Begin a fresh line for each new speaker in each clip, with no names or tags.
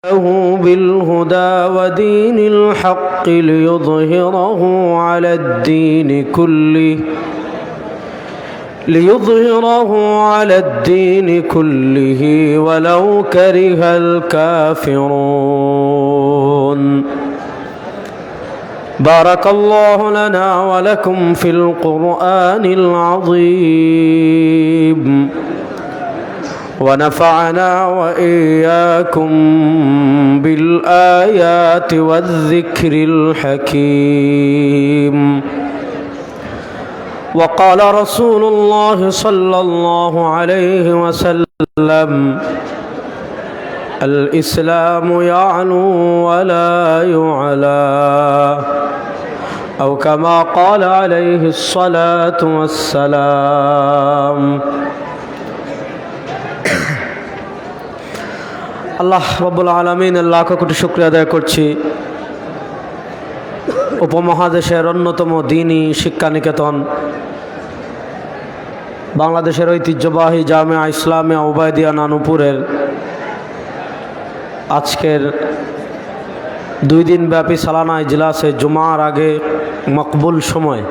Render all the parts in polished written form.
له بالهدى ودين الحق ليظهره على الدين كله ولو كره الكافرون. بارك الله لنا ولكم في القرآن العظيم ونفعنا وإياكم بالآيات والذكر الحكيم. وقال رسول الله صلى الله عليه وسلم: الإسلام يعلو ولا يعلى، أو كما قال عليه الصلاة والسلام. আল্লাহ রাব্বুল আলামিনের লাখ কোটি শুকরিয়া আদায় করছি। উপমহাদেশের অন্যতম দ্বীনি শিক্ষানিকেতন, বাংলাদেশের ঐতিহ্যবাহী জামিয়া ইসলামিয়া উবাইদিয়া নানুপুরের আজকের 2 দিন ব্যাপী সালানা ইজলাসে জুমার আগে মকবুল সময়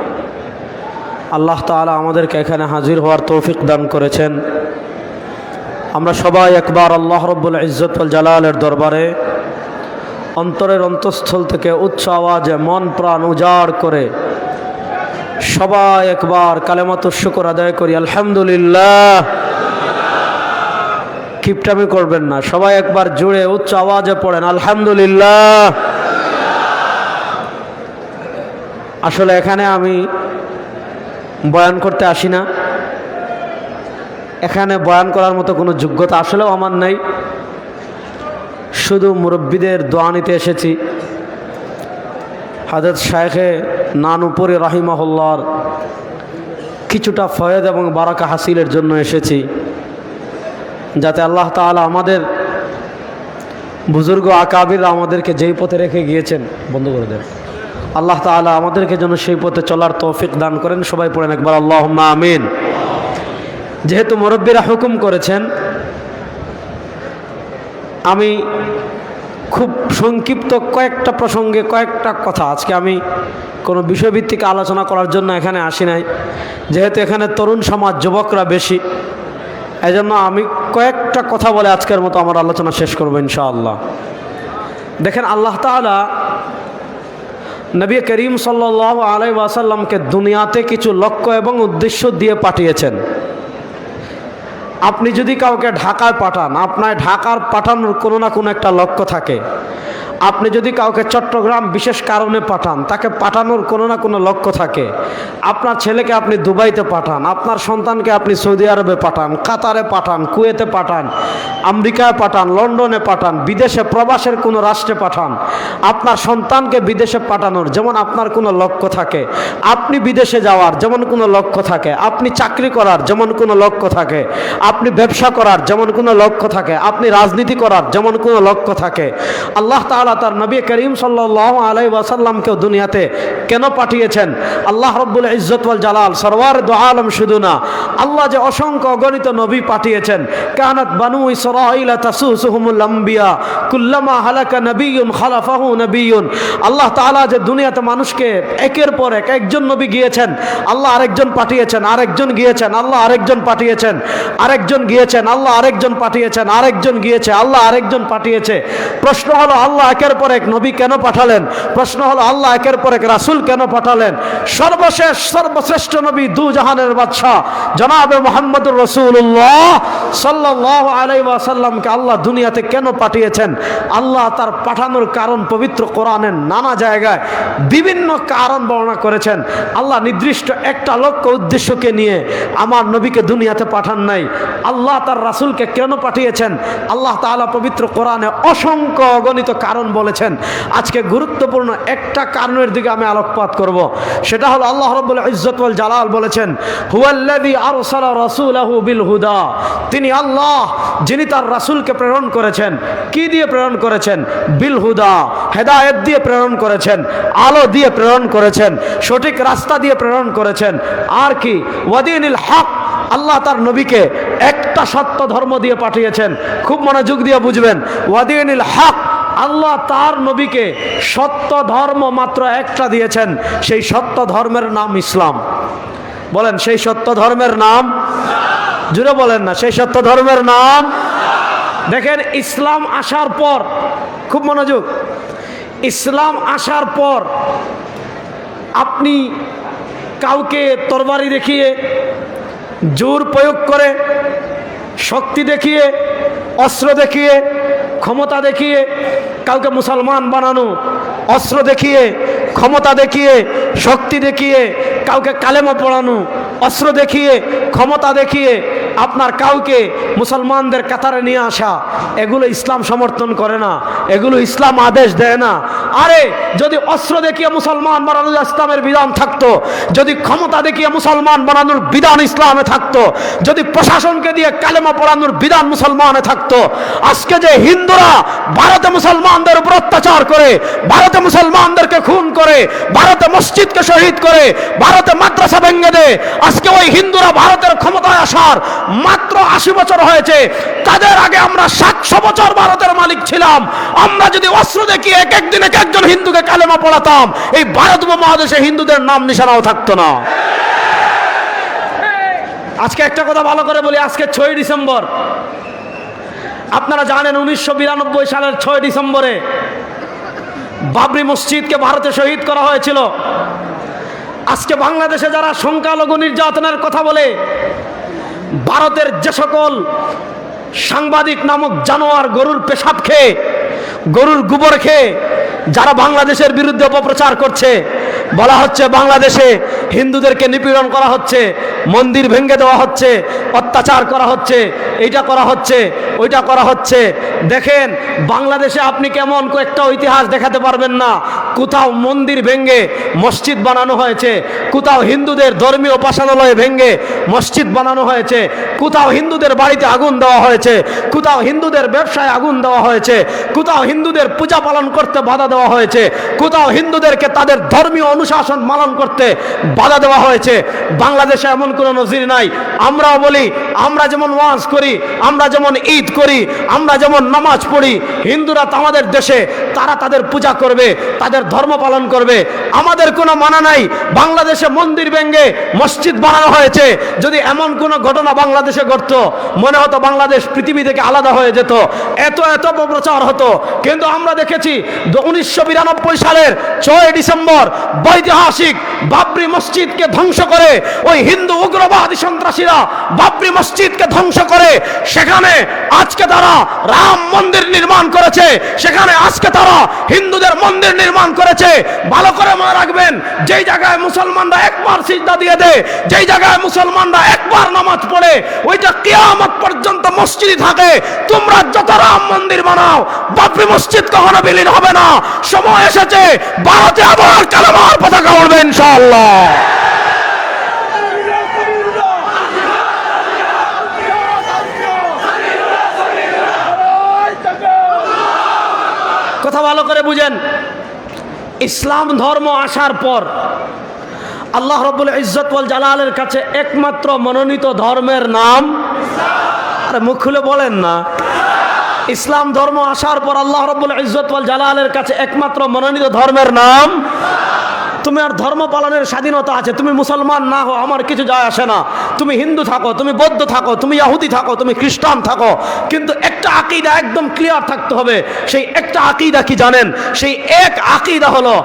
আল্লাহ তাআলা আমাদেরকে এখানে হাজির হওয়ার তৌফিক দান করেছেন। আমরা সবাই একবার আল্লাহ রব্বুল ইজ্জত ওয়াল জালালের দরবারে অন্তরের অন্তঃস্থল থেকে উচ্চ আওয়াজে মন প্রাণ উজাড় করে সবাই একবার কালেমাতুশ শুকর আদায় করি, আলহামদুলিল্লাহ। কিপটামি করবেন না, সবাই একবার জুড়ে উচ্চ আওয়াজে পড়েন আলহামদুলিল্লাহ। আসলে এখানে আমি বয়ান করতে আসি না, এখানে বয়ান করার মতো কোনো যোগ্যতা আসলেও আমার নাই। শুধু মুরব্বীদের দোয়া নিতে এসেছি। হযরত শায়েখে নানুপুরি রাহিমাহুল্লাহর কিছুটা ফয়েদ এবং বারাকা হাসিলের জন্য এসেছি, যাতে আল্লাহ তাআলা আমাদের বুজুর্গ আকাবিররা আমাদেরকে যেই পথে রেখে গিয়েছেন, বন্ধ করে দেন, আল্লাহ তাআলা আমাদেরকে যেন সেই পথে চলার তৌফিক দান করেন। সবাই পড়েন একবার আল্লাহুম্মা আমিন। যেহেতু মুরব্বীরা হুকুম করেছেন, আমি খুব সংক্ষিপ্ত কয়েকটা প্রসঙ্গে কয়েকটা কথা, আজকে আমি কোনো বিষয়ভিত্তিক আলোচনা করার জন্য এখানে আসি নাই। যেহেতু এখানে তরুণ সমাজ, যুবকরা বেশি, এজন্য আমি কয়েকটা কথা বলে আজকের মতো আমার আলোচনা শেষ করব ইনশাআল্লাহ। দেখেন, আল্লাহ তাআলা নবী করিম সাল্লাল্লাহু আলাইহি ওয়াসাল্লামকে দুনিয়াতে কিছু লক্ষ্য এবং উদ্দেশ্য দিয়ে পাঠিয়েছেন। আপনি যদি কাউকে ঢাকায় পাঠান, আপনার ঢাকার পাঠানোর কোনো না কোনো একটা লক্ষ্য থাকে। আপনি যদি কাউকে চট্টগ্রাম বিশেষ কারণে পাঠান, তাকে পাঠানোর কোনো না কোনো লক্ষ্য থাকে। আপনার ছেলেকে আপনি দুবাইতে পাঠান, আপনার সন্তানকে আপনি সৌদি আরবে পাঠান, কাতারে পাঠান, কুয়েতে পাঠান, আমেরিকায় পাঠান, লন্ডনে পাঠান, বিদেশে প্রবাসের কোনো রাষ্ট্রে পাঠান। আপনার সন্তানকে বিদেশে পাঠানোর যেমন আপনার কোনো লক্ষ্য থাকে, আপনি বিদেশে যাওয়ার যেমন কোনো লক্ষ্য থাকে, আপনি চাকরি করার যেমন কোনো লক্ষ্য থাকে, আপনি ব্যবসা করার যেমন কোনো লক্ষ্য থাকে, আপনি রাজনীতি করার যেমন কোনো লক্ষ্য থাকে, আল্লাহ তাআলা তার নবী করিম সাল্লাল্লাহু আলাইহি ওয়াসাল্লামকেও দুনিয়াতে কেন পাঠিয়েছেন? আল্লাহ রব্বুল ইজ্জত ওয়াল জালাল সরওয়ার দু আলম শুধু না, আল্লাহ যে অসংখ্য অগণিত নবী পাঠিয়েছেন। কানাত বানু ইসরাঈলা তাসুসুহুমুল আম্বিয়া কুল্লামা হালাকা নবিয়্যুন খালাফাহু নবিয়্যুন। আল্লাহ তাআলা যে দুনিয়াতে মানুষকে একের পর এক একজন নবী গিয়েছেন, আল্লাহ আরেকজন পাঠিয়েছেন, আরেকজন গিয়েছেন, আল্লাহ আরেকজন পাঠিয়েছেন, আরেকজন গিয়েছেন, আল্লাহ আরেকজন পাঠিয়েছেন, আরেকজন গিয়েছে, আল্লাহ আরেকজন পাঠিয়েছে। প্রশ্ন হলো, আল্লাহ একের পর এক নবী কেন পাঠালেন? প্রশ্ন হলো, আল্লাহ একের পর এক রাসূল কেন পাঠালেন? সর্বশেষ সর্বশ্রেষ্ঠ নবী, দু জাহানের বাদশাহ জনাবে মুহাম্মদুর রাসূলুল্লাহ সাল্লাল্লাহু আলাইহি ওয়াসাল্লামকে আল্লাহ দুনিয়াতে কেন পাঠিয়েছেন? আল্লাহ তার পাঠানোর কারণ পবিত্র কোরআনের নানা জায়গায় বিভিন্ন কারণ বর্ণনা করেছেন। আল্লাহ নির্দিষ্ট একটা লক্ষ্য উদ্দেশ্যকে নিয়ে আমার নবীকে দুনিয়াতে পাঠান নাই। আল্লাহ তার রাসূলকে কেন পাঠিয়েছেন? আল্লাহ তাআলা পবিত্র কোরআনে অসংখ্য অগণিত কারণ বলেছেন। আজকে গুরুত্বপূর্ণ একটা কারণের দিকে আমি আলোকপাত করব। সেটা হলো, আল্লাহ রাব্বুল ইজ্জত ওয়াল জালাল বলেছেন, হুয়াল্লাযী আরসালা রাসূলাহু বিল হুদা। তিনি আল্লাহ, যিনি তার রাসূলকে প্রেরণ করেছেন। কি দিয়ে প্রেরণ করেছেন? বিল হুদা, হেদায়েত দিয়ে প্রেরণ করেছেন, আলো দিয়ে প্রেরণ করেছেন, সঠিক রাস্তা দিয়ে প্রেরণ করেছেন। আর কি? ওয়াদিনিল হক, আল্লাহ তার নবীকে একটা সত্য ধর্ম দিয়ে পাঠিয়েছেন। খুব মনোযোগ দিয়ে বুঝবেন, ওয়াদিনিল হক, আল্লাহ তার নবীকে সত্য ধর্ম মাত্র একটা দিয়েছেন, সেই সত্য ধর্মের নাম ইসলাম। বলেন, সেই সত্য ধর্মের নাম, জুড়ে বলেন না, সেই সত্য ধর্মের নাম। দেখেন, ইসলাম আসার পর, খুব মনোযোগ, ইসলাম আসার পর আপনি কাউকে তরবারি দেখিয়ে, জোর প্রয়োগ করে, শক্তি দেখিয়ে, অস্ত্র দেখিয়ে, ক্ষমতা দেখিয়ে কাউকে মুসলমান বানানো, অস্ত্র দেখিয়ে, ক্ষমতা দেখিয়ে, শক্তি দেখিয়ে কাউকে কালেমা পড়ানো, অস্ত্র দেখিয়ে, ক্ষমতা দেখিয়ে আপনার কাউকে মুসলমানদের কাতারে নিয়ে আসা, এগুলো ইসলাম সমর্থন করে না, এগুলো ইসলাম আদেশ দেয় না। আরে যদি অস্ত্র দেখিয়ে মুসলমান বানানোর ইসলামের বিধান থাকতো, যদি ক্ষমতা দেখিয়ে মুসলমান বানানোর বিধান ইসলামে থাকতো, যদি প্রশাসনকে দিয়ে কালেমা পড়ানোর বিধান মুসলমানে থাকতো, আজকে যে হিন্দুরা ভারতে মুসলমানদের উপর অত্যাচার করে, ভারতে মুসলমানদেরকে খুন করে, ভারতে মসজিদকে শহীদ করে, ভারতে মাদ্রাসা ভেঙে দেয়, আজকে ওই হিন্দুরা ভারতের ক্ষমতায় আসার মাত্র 80 বছর হয়েছে, তাদের আগে আমরা 700 বছর ভারতের মালিক ছিলাম। আমরা যদি অস্ত্র দেখিয়ে এক একদিন এক একজন হিন্দুকে কালেমা পড়াতাম, এই ভারত উপমহাদেশে হিন্দুদের নাম নিশানাও থাকতো না। আজকে একটা কথা ভালো করে বলি, আজকে 6 ডিসেম্বর, আপনারা জানেন 1992 সালের 6 ডিসেম্বরে বাবরি মসজিদকে ভারতে শহীদ করা হয়েছিল। আজকে বাংলাদেশে যারা সংখ্যালঘু নির্যাতনের কথা বলে, ভারতের যে সকল সাংবাদিক নামক জানোয়ার গরুর পেশাব খেয়ে, গরুর গোবর খেয়ে যারা বাংলাদেশের বিরুদ্ধে অপপ্রচার করছে, বলা হচ্ছে বাংলাদেশে হিন্দুদেরকে নিপীড়ন করা হচ্ছে, মন্দির ভেঙে দেওয়া হচ্ছে, অত্যাচার করা হচ্ছে, এইটা করা হচ্ছে, ওইটা করা হচ্ছে। দেখেন, বাংলাদেশে আপনি কেমন কয়েকটা ইতিহাস দেখাতে পারবেন না কোথাও মন্দির ভেঙে মসজিদ বানানো হয়েছে, কোথাও হিন্দুদের ধর্মীয় উপাসনালয় ভেঙে মসজিদ বানানো হয়েছে, কোথাও হিন্দুদের বাড়িতে আগুন দেওয়া হয়েছে, কোথাও হিন্দুদের ব্যবসায় আগুন দেওয়া হয়েছে, কোথাও হিন্দুদের পূজা পালন করতে বাধা দেওয়া হয়েছে, কোথাও হিন্দুদেরকে তাদের ধর্মীয় অনুশাসন পালন করতে বাধা দেওয়া হয়েছে। বাংলাদেশে এমন কোনো নজির নাই। আমরাও বলি, আমরা যেমন ওয়াজ করি, আমরা যেমন ঈদ করি, আমরা যেমন নামাজ পড়ি, হিন্দুরা তো আমাদের দেশে তারা তাদের পূজা করবে, তাদের ধর্ম পালন করবে, আমাদের কোনো মানা নাই। বাংলাদেশে মন্দির ভেঙে মসজিদ বানানো হয়েছে, যদি এমন কোনো ঘটনা বাংলাদেশে ঘটতো, মনে হতো বাংলাদেশ পৃথিবী থেকে আলাদা হয়ে যেত, এত এত অপপ্রচার হতো। কিন্তু আমরা দেখেছি 1992 সালের 6 ডিসেম্বর ঐতিহাসিক বাবরি মসজিদকে ধ্বংস করে ওই হিন্দু উগ্রবাদী সন্ত্রাসীরা বাবরি মসজিদকে ধ্বংস করে সেখানে আজকে তারা রাম মন্দির নির্মাণ করেছে, সেখানে আজকে তারা হিন্দুদের মন্দির নির্মাণ করেছে। ভালো করে মনে রাখবেন, যেই জায়গায় মুসলমানরা একবার সিজদা দিয়ে দেয়, যেই জায়গায় মুসলমানরা একবার নামাজ পড়ে, ওইটা কিয়ামত পর্যন্ত মসজিদই থাকে। তোমরা যত রাম মন্দির বানাও, বাবরি মসজিদ কখনো বিলীন হবে না। সময় এসেছে ভারতে আবার কালেমার পতাকা উড়বে ইনশাআল্লাহ। কথা ভালো করে বুঝেন, ইসলাম ধর্ম আসার পর আল্লাহ রাব্বুল ইজ্জত ওয়াল জালালের কাছে একমাত্র মনোনীত ধর্মের নাম, আরে মুখ খুলে বলেন না, ইসলাম ধর্ম আসার পর আল্লাহ রাব্বুল ইজ্জত ওয়াল জালালের কাছে একমাত্র মনোনীত ধর্মের নাম। তুমি আর ধর্ম পালনের স্বাধীনতা আছে, তুমি মুসলমান না হও আমার কিছু যায় আসে না, তুমি হিন্দু থাকো, তুমি বৌদ্ধ থাকো, তুমি ইহুদি থাকো, তুমি খ্রিস্টান থাকো, কিন্তু একটা আকীদা একদম ক্লিয়ার থাকতে হবে। সেই একটা আকীদা কি জানেন? সেই এক আকীদা হলো,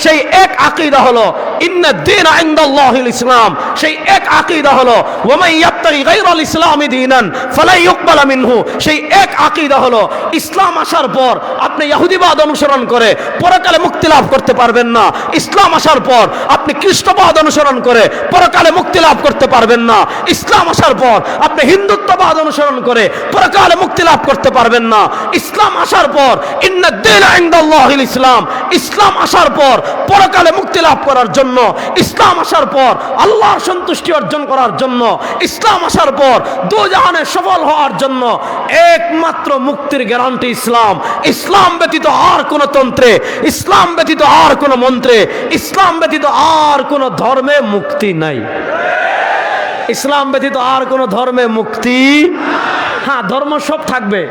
সেই এক আকীদা হলো ইন্নাদ-দীনা ইনদাল্লাহিল ইসলাম। সেই এক আকীদা হলো ওয়া মান ইয়াবতাগি গায়রাল ইসলামি দীনান ফালা ইউকবালা মিনহু। সেই এক আকীদা হলো ইসলাম আসার পর আপনি ইহুদিবাদ অনুসরণ করে পরকালে মুক্তি লাভ করতে পারবেন না। ইসলাম আসার পর আপনি খ্রিস্টবাদ অনুসরণ করে পরকালে মুক্তি লাভ করতে পারবেন না। ইসলাম আসার পর আপনি হিন্দুত্ববাদ অনুসরণ করে পরকালে মুক্তি লাভ করতে পারবেন না। ইসলাম আসার পর ইন্নাদ-দীনা ইনদাল্লাহিল ইসলাম। ইসলাম আসার পর পরকালে মুক্তি লাভ করার জন্য, ইসলাম আসার পর আল্লাহর সন্তুষ্টি অর্জন করার জন্য, ইসলাম আসার পর দুজাহানে সফল হওয়ার জন্য একমাত্র মুক্তির গ্যারান্টি ইসলাম। ইসলাম ব্যতীত আর কোন তন্ত্রে, ইসলাম ব্যতীত আর কোন মন্ত্রে, ইসলাম ব্যতীত আর কোন ধর্মে মুক্তি নাই। ইসলাম ব্যতীত আর কোনো ধর্মে মুক্তি। হ্যাঁ, ধর্ম সব থাকবে,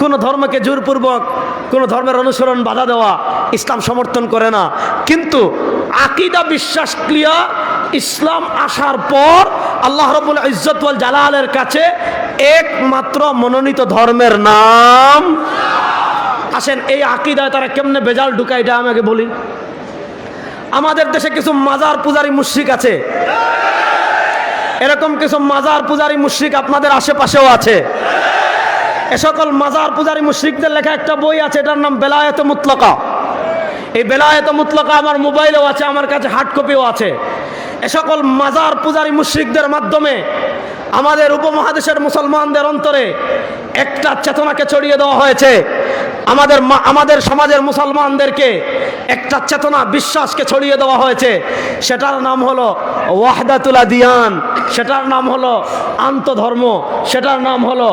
কোনো ধর্মকে জোরপূর্বক কোনো ধর্মের অনুসরণ বাধা দেওয়া ইসলাম সমর্থন করে না। কিন্তু আকীদা বিশ্বাস ক্রিয়া ইসলাম আসার পর আল্লাহ রাব্বুল ইজ্জত ওয়াল জালালের কাছে একমাত্র মনোনীত ধর্মের নাম। আসেন, এই আকীদায় তারা কেমনে বেজাল ঢুকায় এটা আমাকে বলি। আমাদের দেশে কিছু মাজার পূজারী মুশরিক আছে, এরকম কিছু মাজার পূজারী মুশরিক আপনাদের আশেপাশেও আছে। এ সকল মাজার পূজারী মুশরিকদের লেখা একটা বই আছে, এটার নাম বেলায়েত মুতলাকা। এই বেলায়েত মুতলাকা আমার মোবাইলেও আছে, আমার কাছে হার্ড কপিও আছে। এ সকল মাজার পূজারী মুশরিকদের মাধ্যমে আমাদের উপমহাদেশের মুসলমানদের অন্তরে একটা চেতনাকে ছড়িয়ে দেওয়া হয়েছে। আমাদের সমাজের মুসলমানদেরকে একটা চেতনা বিশ্বাসকে ছড়িয়ে দেওয়া হয়েছে। সেটার নাম হলো ওয়াহদাতুল আদিয়ান, সেটার নাম হলো আন্তধর্ম, সেটার নাম হলো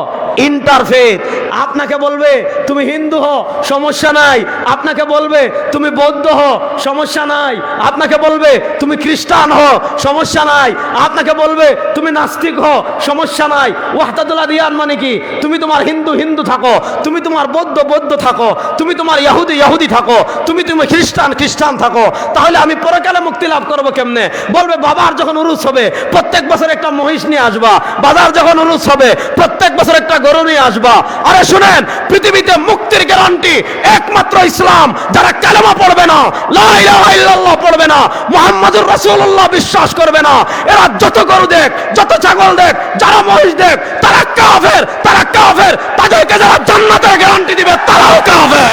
ইন্টারফেথ। আপনাকে বলবে তুমি হিন্দু হও, সমস্যা নাই। আপনাকে বলবে তুমি বৌদ্ধ হও, সমস্যা নাই। আপনাকে বলবে তুমি খ্রিস্টান হও, সমস্যা নাই। আপনাকে বলবে তুমি নাস্তিক হও, সমস্যা নাই। ওয়াহদাতুল আদিয়ান মানে কি? তুমি তোমার হিন্দু হিন্দু থাকো, তুমি তোমার বৌদ্ধ বৌদ্ধ থাকো, তুমি তোমার ইহুদি ইহুদি থাকো, তুমি খ্রিস্টান খ্রিস্টান থাকো। তাহলে আমি পরকালে মুক্তি লাভ করবো কেমনে? বলবে বাবার যখন উরুস হবে প্রত্যেক বছর একটা মহিষ নিয়ে আসবা, বাজার যখন উরুস হবে প্রত্যেক বছর একটা গরু নিয়ে আসবা। আরে শুনেন, পৃথিবীতে মুক্তির গ্যারান্টি একমাত্র ইসলাম। যারা কালেমা পড়বে না, লা ইলাহা ইল্লাল্লাহ পড়বে না, মুহাম্মাদুর রাসূলুল্লাহ বিশ্বাস করবে না, এরা যত গরু দেখ, যত ছাগল দেখ, যারা মহিষ দেখ, তারা কাফের, তারা কাফের। তাদেরকে যারা জান্নাতের গ্যারান্টি দিবে তারাও কাফের।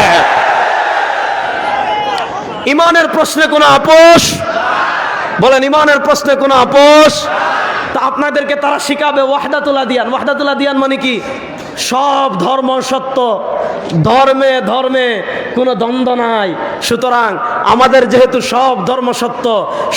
ইমানের প্রশ্নে কোনো আপোষ? বলেন, ইমানের প্রশ্নে কোনো আপোষ? তা আপনাদেরকে তারা শিখাবে ওয়াহদাতুল আদিয়ান। ওয়াহদাতুল আদিয়ান মানে কি? সব ধর্ম সত্য, ধর্মে ধর্মে কোনো দ্বন্দ্ব নাই। সুতরাং আমাদের যেহেতু সব ধর্ম সত্য,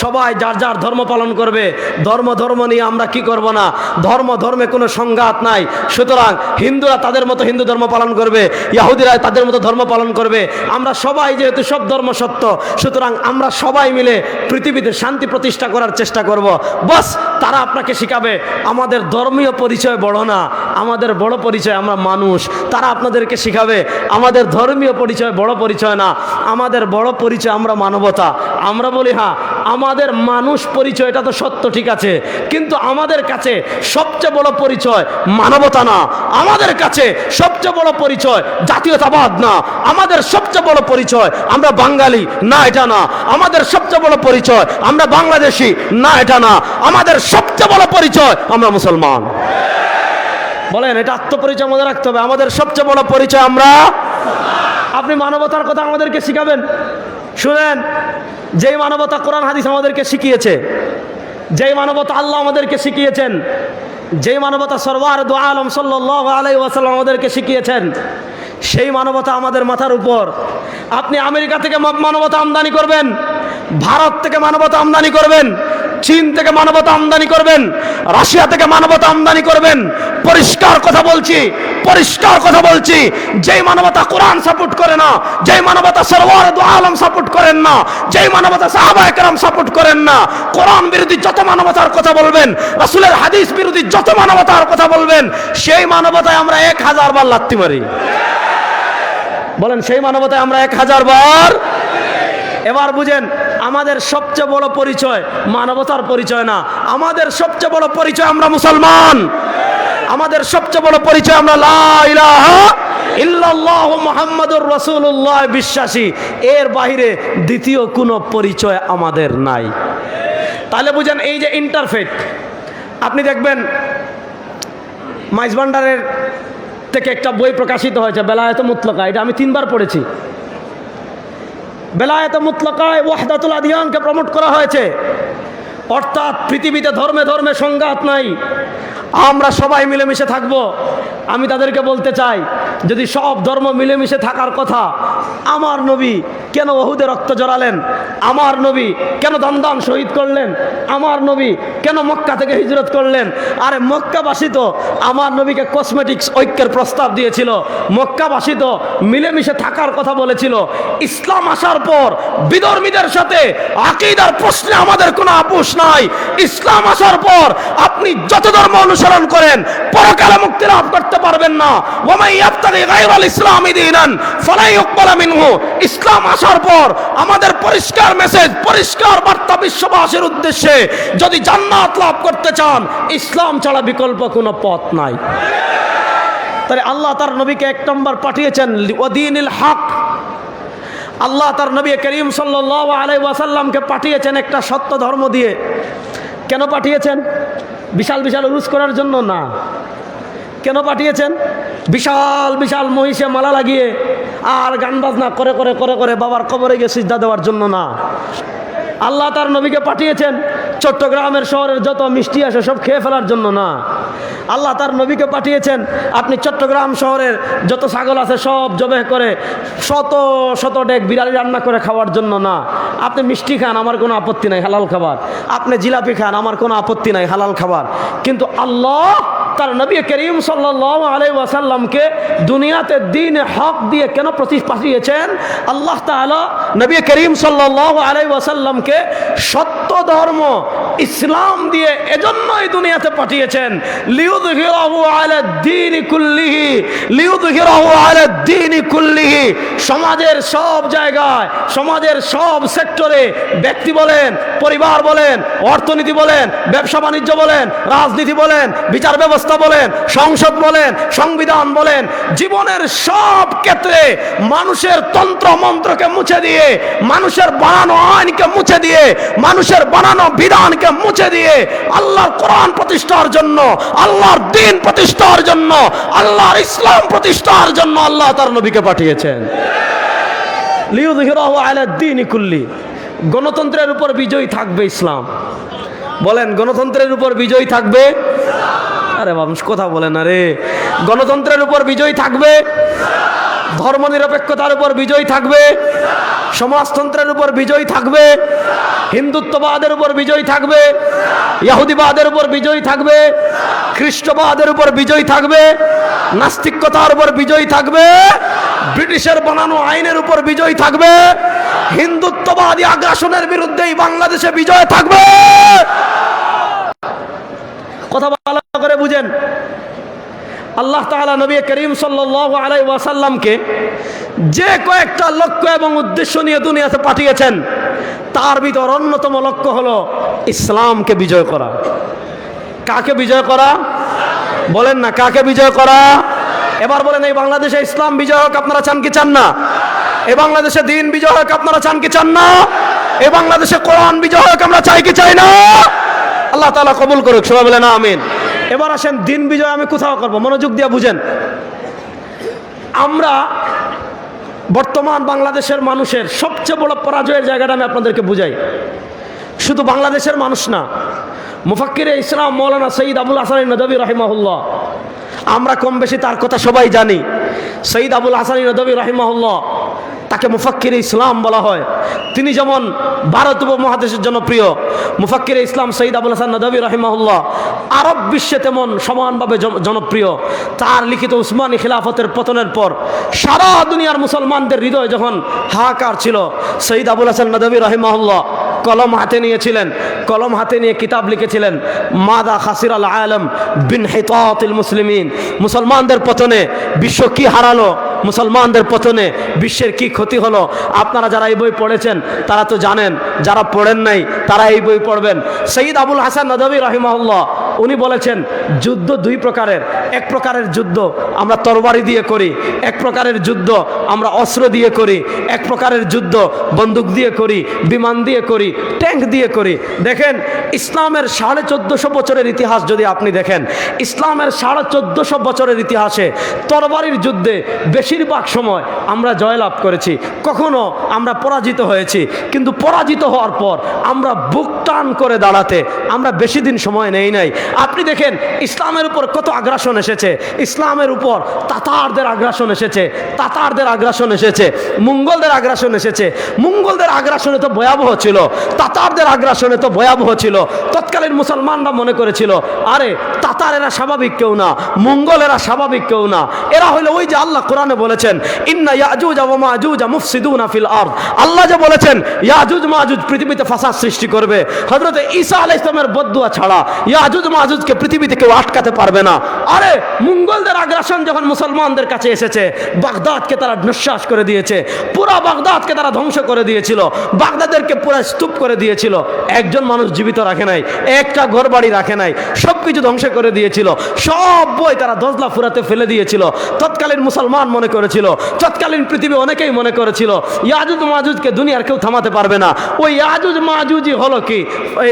সবাই যার যার ধর্ম পালন করবে। ধর্ম ধর্ম নিয়ে আমরা কি করব না, ধর্ম ধর্মে কোনো সংঘাত নাই। সুতরাং হিন্দুরা তাদের মতো হিন্দু ধর্ম পালন করবে, ইহুদিরা তাদের মতো ধর্ম পালন করবে। আমরা সবাই যেহেতু সব ধর্ম সত্য, সুতরাং আমরা সবাই মিলে পৃথিবীতে শান্তি প্রতিষ্ঠা করার চেষ্টা করব। বাস, তারা আপনাকে শিখাবে আমাদের ধর্মীয় পরিচয় বড় না, আমাদের বড় পরিচয় আমরা মানুষ। তারা আপনাদেরকে শিখাবে আমাদের ধর্মীয় পরিচয় বড় পরিচয় না, আমাদের বড় পরিচয় আমরা মানবতা। আমরা বলি হ্যাঁ, আমাদের মানুষ পরিচয়টা তো সত্য, ঠিক আছে, কিন্তু আমাদের কাছে সবচেয়ে বড় পরিচয় মানবতা না। আমাদের কাছে সবচেয়ে বড় পরিচয় জাতীয়তাবাদ না। আমাদের সবচেয়ে বড় পরিচয় আমরা বাঙালি না, এটা না। আমাদের সবচেয়ে বড় পরিচয় আমরা বাংলাদেশি না, এটা না। আমাদের সবচেয়ে বড় পরিচয় আমরা মুসলমান। বলেন, এটা আত্মপরিচয় মনে রাখতে হবে। আমাদের সবচেয়ে বড় পরিচয় আমরা। আপনি মানবতার কথা আমাদেরকে শিখাবেন। শুনেন, যেই মানবতা কোরআন হাদিস আমাদেরকে শিখিয়েছে, যেই মানবতা আল্লাহ আমাদেরকে শিখিয়েছেন, যেই মানবতা সরওয়ার দু আলম সাল্লাল্লাহু আলাইহি ওয়াসাল্লাম আমাদেরকে শিখিয়েছেন, সেই মানবতা আমাদের মাথার উপর। আপনি আমেরিকা থেকে মানবতা আমদানি করবেন, ভারত থেকে মানবতা আমদানি করবেন, চীন থেকে মানবতা আমদানি করবেন, রাশিয়া থেকে মানবতা আমদানি করবেন। পরিষ্কার কথা বলছি, পরিষ্কার কথা বলছি, যেই মানবতা কোরআন সাপোর্ট করে না, যেই মানবতা সরওয়ার দু আলম সাপোর্ট করেন না, যেই মানবতা সাহাবায়ে কেরাম সাপোর্ট করেন না, কোরআন বিরোধী যত মানবতার কথা বলবেন, রাসূলের হাদিস বিরোধী যত মানবতার কথা বলবেন, সেই মানবতায় আমরা 1000 বার লাথি মারি। বলেন, সেই মানবতায় আমরা 1000 বার। এবার বুঝেন, আমাদের সবচেয়ে বড় পরিচয় মানবতার পরিচয় না, আমাদের সবচেয়ে বড় পরিচয় আমরা মুসলমান। আমাদের সবচেয়ে বড় পরিচয় আমরা লা ইলাহা ইল্লাল্লাহু মুহাম্মাদুর রাসূলুল্লাহ বিশ্বাসী। এর বাইরে দ্বিতীয় কোনো পরিচয় আমাদের নাই। তাহলে বুঝেন, এই যে ইন্টারফেথ, আপনি দেখবেন মাইজ ভান্ডারের থেকে একটা বই প্রকাশিত হয়েছে, বেলায়েত মুতলাকা। এটা আমি 3 বার পড়েছি। বেলায়েত মুতলাকায় ওয়াহদাতুল আদিয়ানকে প্রমোট করা হয়েছে, অর্থাৎ পৃথিবীতে ধর্মে ধর্মে সংঘাত নাই, আমরা সবাই মিলেমিশে থাকবো। আমি তাদেরকে বলতে চাই, যদি সব ধর্ম মিলেমিশে থাকার কথা, আমার নবী কেন ওহুদে রক্ত জড়ালেন? আমার নবী কেন দমদম শহীদ করলেন? আমার নবী কেন মক্কা থেকে হিজরত করলেন? আরে মক্কাবাসী তো আমার নবীকে কসমেটিক্স ঐক্যের প্রস্তাব দিয়েছিল, মক্কাবাসী তো মিলেমিশে থাকার কথা বলেছিল। ইসলাম আসার পর বিধর্মীদের সাথে আকীদার প্রশ্নে আমাদের কোনো আপোষ নাই। ইসলাম আসার পর আপনি যত ধর্ম অনুসরণ করেন পরকালে মুক্তি লাভ করতে পারবেন না। ওয়া মান ইয়াবতাগি গায়রাল ইসলামি দীনান ফালা ইউকবালা মিনহু। ইসলাম আসার পর আমাদের পরিষ্কার মেসেজ, পরিষ্কার বার্তা বিশ্ববাসীর উদ্দেশ্যে, যদি জান্নাত লাভ করতে চান ইসলাম ছাড়া বিকল্প কোনো পথ নাই। তাই আল্লাহ তার নবীকে এক নম্বর পাঠিয়েছেন ওয়াদিনিল হক। আল্লাহ তার নবী করিম সাল্লাল্লাহু আলাইহি ওয়াসাল্লামকে পাঠিয়েছেন একটা সত্য ধর্ম দিয়ে। কেন পাঠিয়েছেন? বিশাল বিশাল উরুস করার জন্য না। কেন পাঠিয়েছেন? বিশাল বিশাল মহিষে মালা লাগিয়ে আর গান বাজনা করে করে করে করে বাবার কবরে গিয়ে সিজদা দেওয়ার জন্য না। আল্লাহ তার নবীকে পাঠিয়েছেন চট্টগ্রামের শহরের যত মিষ্টি আসে সব খেয়ে ফেলার জন্য না। আল্লাহ তার নবীকে পাঠিয়েছেন আপনি চট্টগ্রাম শহরের যত ছাগল আছে সব জবেহ করে শত শত ডেক বিরিয়ানি রান্না করে খাওয়ার জন্য না। আপনি মিষ্টি খান, আমার কোনো আপত্তি নাই, হালাল খাবার। আপনি জিলাপি খান, আমার কোনো আপত্তি নাই, হালাল খাবার। কিন্তু আল্লাহ তার নবী করিম সাল্লাল্লাহু আলাইহি ওয়াসাল্লামকে দুনিয়াতে দ্বীন হক দিয়ে কেন পাঠিয়েছেন? আল্লাহ তাআলা নবী করিম সাল্লাল্লাহু আলাইহি ওয়াসাল্লামকে সত্য ধর্ম ইসলাম দিয়ে এজন্যই দুনিয়াতে পাঠিয়েছেন, লিইউযহিরাহু আলা দ্বীনি কুল্লিহি, লিইউযহিরাহু আলা দ্বীনি কুল্লিহি। সমাজের সব জায়গায়, সমাজের সব সেক্টরে, ব্যক্তি বলেন, পরিবার বলেন, অর্থনীতি বলেন, ব্যবসা বাণিজ্য বলেন, রাজনীতি বলেন, বিচার ব্যবস্থা বলেন, সংসদ বলেন, সংবিধান বলেন, জীবনের সব ক্ষেত্রে মানুষের তন্ত্র মন্ত্রকে মুছে দিয়ে, মানুষের বানানো আইনকে মুছে দিয়ে, মানুষের বানানো বিধানকে মুছে দিয়ে আল্লাহর কোরআন প্রতিষ্ঠার জন্য, আল্লাহর দ্বীন প্রতিষ্ঠার জন্য, আল্লাহর ইসলাম প্রতিষ্ঠার জন্য আল্লাহ তার নবীকে পাঠিয়েছেন। লিইউযহিরাহু আলা দ্বীনি কুল্লি। গণতন্ত্রের উপর বিজয়ী থাকবে ইসলাম। বলেন, গণতন্ত্রের উপর বিজয়ী থাকবে? আরে মানুষ কথা বলে না রে। গণতন্ত্রের উপর বিজয়ী থাকবে, ধর্মনিরপেক্ষতার উপর বিজয়ী থাকবে, সমাজতন্ত্রের উপর বিজয়ী থাকবে, হিন্দুত্ববাদের উপর বিজয়ী থাকবে, ইহুদিবাদের উপর বিজয়ী থাকবে, খ্রিস্টবাদের উপর বিজয়ী থাকবে, নাস্তিকতার উপর বিজয়ী থাকবে, ব্রিটিশের বানানো আইনের উপর বিজয়ী থাকবে, হিন্দুত্ববাদী আগ্রাসনের বিরুদ্ধে বাংলাদেশে বিজয় থাকবে। কথা ভালো করে বুঝেন। আল্লাহ তাআলা নবী করিম সাল্লাল্লাহু আলাইহি ওয়াসাল্লামকে যে কয়েকটা লক্ষ্য এবং উদ্দেশ্য নিয়ে দুনিয়াতে পাঠিয়েছেন তার ভিতর অন্যতম লক্ষ্য হলো ইসলামকে বিজয় করা। কাকে বিজয় করা? বলেন না, কাকে বিজয় করা? এবার বলেন, এই বাংলাদেশে ইসলাম বিজয় হোক আপনারা চান কি চান না? এই বাংলাদেশে দ্বীন বিজয় হোক আপনারা চান কি চান না? এই বাংলাদেশে কোরআন বিজয় হোক আমরা চাই কি চাই না? আল্লাহ তাআলা কবুল করুক, সবাই বলেন আমিন। এবার আসেন দ্বীন বিজয় আমি কোথাও করব, মনোযোগ দিয়ে বুঝেন। আমরা বর্তমান বাংলাদেশের মানুষের সবচেয়ে বড় পরাজয়ের জায়গাটা আমি আপনাদেরকে বুঝাই। শুধু বাংলাদেশের মানুষ না, মুফাক্কিরে ইসলাম মৌলানা সৈয়দ আবুল হাসান নদভী রাহিমাহুল্লাহ, আমরা কম বেশি তার কথা সবাই জানি। সৈয়দ আবুল হাসান নদভী রাহিমাহুল্লাহ, তাকে মুফাক্কিরে ইসলাম বলা হয়। তিনি যেমন ভারত উপমহাদেশের জনপ্রিয়, মুফাক্কিরে ইসলাম সৈয়দ আবুল হাসান নদভী রাহিমাহুল্লাহ আরব বিশ্বে তেমন সমানভাবে জনপ্রিয়। তার লিখিত উসমানী খিলাফতের পতনের পর সারা দুনিয়ার মুসলমানদের হৃদয় যখন হাহাকার ছিল, সৈয়দ আবুল হাসান নদভী রাহিমাহুল্লাহ কলম হাতে নিয়েছিলেন, কলম হাতে নিয়ে কিতাব লিখেছিলেন, মাদা খাসির আল আলম বিন হিতাতিল মুসলিমিন। মুসলমানদের পতনে বিশ্ব কি হারালো, মুসলমানদের পতনে বিশ্বের কি ক্ষতি হলো। আপনারা যারা এই বই পড়েছেন তারা তো জানেন, যারা পড়েন নাই তারা এই বই পড়বেন। সৈয়দ আবুল হাসান নদভী রাহিমাহুল্লাহ উনি বলেছেন, যুদ্ধ দুই প্রকারের। এক প্রকারের যুদ্ধ আমরা তরবারি দিয়ে করি, এক প্রকারের যুদ্ধ আমরা অস্ত্র দিয়ে করি, এক প্রকারের যুদ্ধ বন্দুক দিয়ে করি, বিমান দিয়ে করি, ট্যাঙ্ক দিয়ে করি। দেখেন, ইসলামের 1450 বছরের ইতিহাস যদি আপনি দেখেন, ইসলামের 1450 বছরের ইতিহাসে তরবারির যুদ্ধে বেশিরভাগ সময় আমরা জয়লাভ করেছি, কখনো আমরা পরাজিত হয়েছি। কিন্তু পরাজিত হওয়ার পর আমরা বুক টান করে দাঁড়াতে আমরা বেশি দিন সময় নেই নাই। আপনি দেখেন ইসলামের উপর কত আগ্রাসন এসেছে, ইসলামের উপর তাতারদের আগ্রাসন এসেছে, তাতারদের আগ্রাসন এসেছে, মঙ্গলদের আগ্রাসন এসেছে। মঙ্গলদের আগ্রাসনে তো ভয়াবহ ছিল, তাতারদের আগ্রাসনে তো ভয়াবহ ছিল। তৎকালীন মুসলমানরা মনে করেছিল আরে তাতার এরা স্বাভাবিক কেউ না, মঙ্গলেরা স্বাভাবিক কেউ না, এরা হলো ওই যে আল্লাহ কোরআনে বলেছেন ইন্না ইয়াজুজ ওয়া মাজুজ মুফসিদুনা ফিল আরদ, আল্লাহ যে বলেছেন ইয়াজুজ মাজুজ পৃথিবীতে ফাসাদ সৃষ্টি করবে। হযরত ঈসা আলাইহিস সালামের বদদুয়া ছাড়া ইয়াজুজ মাজুজকে পৃথিবীতে কেউ আটকাতে পারবে না। আরে মঙ্গলদের আগ্রাসন যখন মুসলমানদের কাছে এসেছে, বাগদাদকে তারা নিঃশ্বাস করে দিয়েছে, পুরো বাগদাদকে তারা ধ্বংস করে দিয়েছিল, বাগদাদেরকে পুরো স্তূপ করে দিয়েছিল। একজন মানুষ জীবিত রাখে নাই, একটা ঘর বাড়ি রাখে নাই, সবকিছু ধ্বংস করে দিয়েছিল, সব বই তারা দজলা ফুরাতে ফেলে দিয়েছিল। তৎকালীন মুসলমান মনে করেছিল, তৎকালীন পৃথিবী অনেকেই মনে করেছিল ইয়াজুজ মাজুজকে দুনিয়ার কেউ থামাতে পারবে না। ওই ইয়াজুজ মাজুজই হলো কি ওই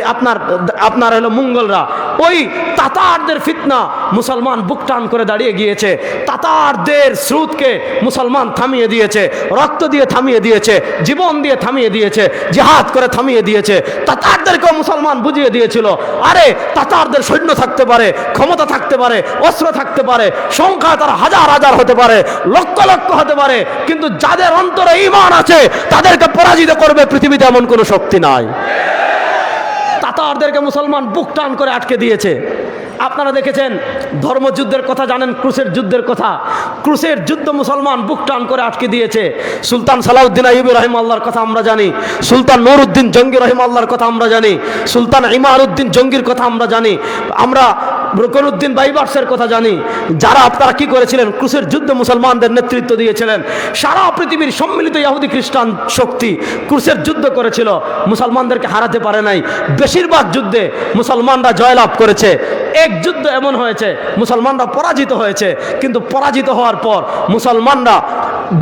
আপনার হলো মঙ্গলরা। ওই তাতারদের ফিতনা মুসলমান বুক টান করে দাঁড়িয়ে গিয়েছে, তাতারদের স্রোতকে মুসলমান থামিয়ে দিয়েছে, রক্ত দিয়ে থামিয়ে দিয়েছে, জীবন দিয়ে থামিয়ে দিয়েছে, জিহাদ করে থামিয়ে দিয়েছে। তাতারদেরকেও মুসলমান বুঝিয়ে দিয়েছিল আরে তাতারদের সৈন্য থাকতে পারে, ক্ষমতা থাকতে পারে, অস্ত্র থাকতে পারে, সংখ্যা তারা হাজার হাজার হতে পারে, লক্ষ লক্ষ হতে পারে, কিন্তু যাদের অন্তরে ঈমান আছে তাদেরকে পরাজিত করবে পৃথিবীতে এমন কোনো শক্তি নাই। তাতারদেরকে মুসলমান বুক টান করে আটকে দিয়েছে। আপনারা দেখেছেন ধর্মযুদ্ধের কথা জানেন, ক্রুসের যুদ্ধের কথা, ক্রুসের যুদ্ধ মুসলমান বুক টান করে আটকে দিয়েছে। সুলতান সালাউদ্দিন আইয়ুবী রাহিমাহুল্লাহর কথা আমরা জানি, সুলতান নুরউদ্দিন জঙ্গি রাহিমাহুল্লাহর কথা আমরা জানি, সুলতান ইমারউদ্দিন জঙ্গির কথা আমরা জানি, আমরা রুকনুদ্দিন বাইবার্সের কথা জানি। যারা আপনারা কি করেছিলেন, ক্রুসের যুদ্ধে মুসলমানদের নেতৃত্ব দিয়েছিলেন। সারা পৃথিবীর সম্মিলিত ইহুদি খ্রিস্টান শক্তি ক্রুসের যুদ্ধ করেছিল, মুসলমানদেরকে হারাতে পারে নাই। বেশিরভাগ যুদ্ধে মুসলমানরা জয়লাভ করেছে। এক যুদ্ধ এমন হয়েছে মুসলমানরা পরাজিত হয়েছে, কিন্তু পরাজিত হওয়ার পর মুসলমানরা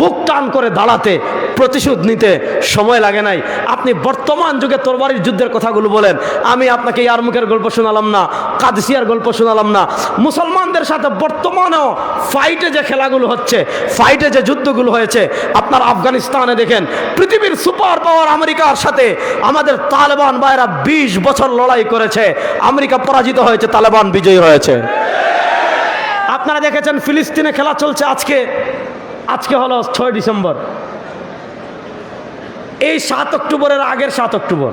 বুক টান করে দাঁড়াতে, প্রতিশোধ নিতে সময় লাগে নাই। আপনি বর্তমান যুগে তরবারির যুদ্ধের কথাগুলো বলেন, আমি আপনাকে ইয়ারমুকের গল্প শোনালাম না, কাদসিয়ার গল্প শোনালাম না। মুসলমানদের সাথে বর্তমানেও ফাইটে যে খেলাগুলো হচ্ছে, ফাইটে যে যুদ্ধগুলো হয়েছে, আপনার আফগানিস্তানে দেখেন পৃথিবীর সুপার পাওয়ার আমেরিকার সাথে আমাদের তালেবান ভাইরা 20 বছর লড়াই করেছে, আমেরিকা পরাজিত হয়েছে, তালেবান বিজয়ী হয়েছে। আপনারা দেখেছেন ফিলিস্তিনে খেলা চলছে আজকে হলো 6 ডিসেম্বর, এই 7 অক্টোবরের আগের 7 অক্টোবর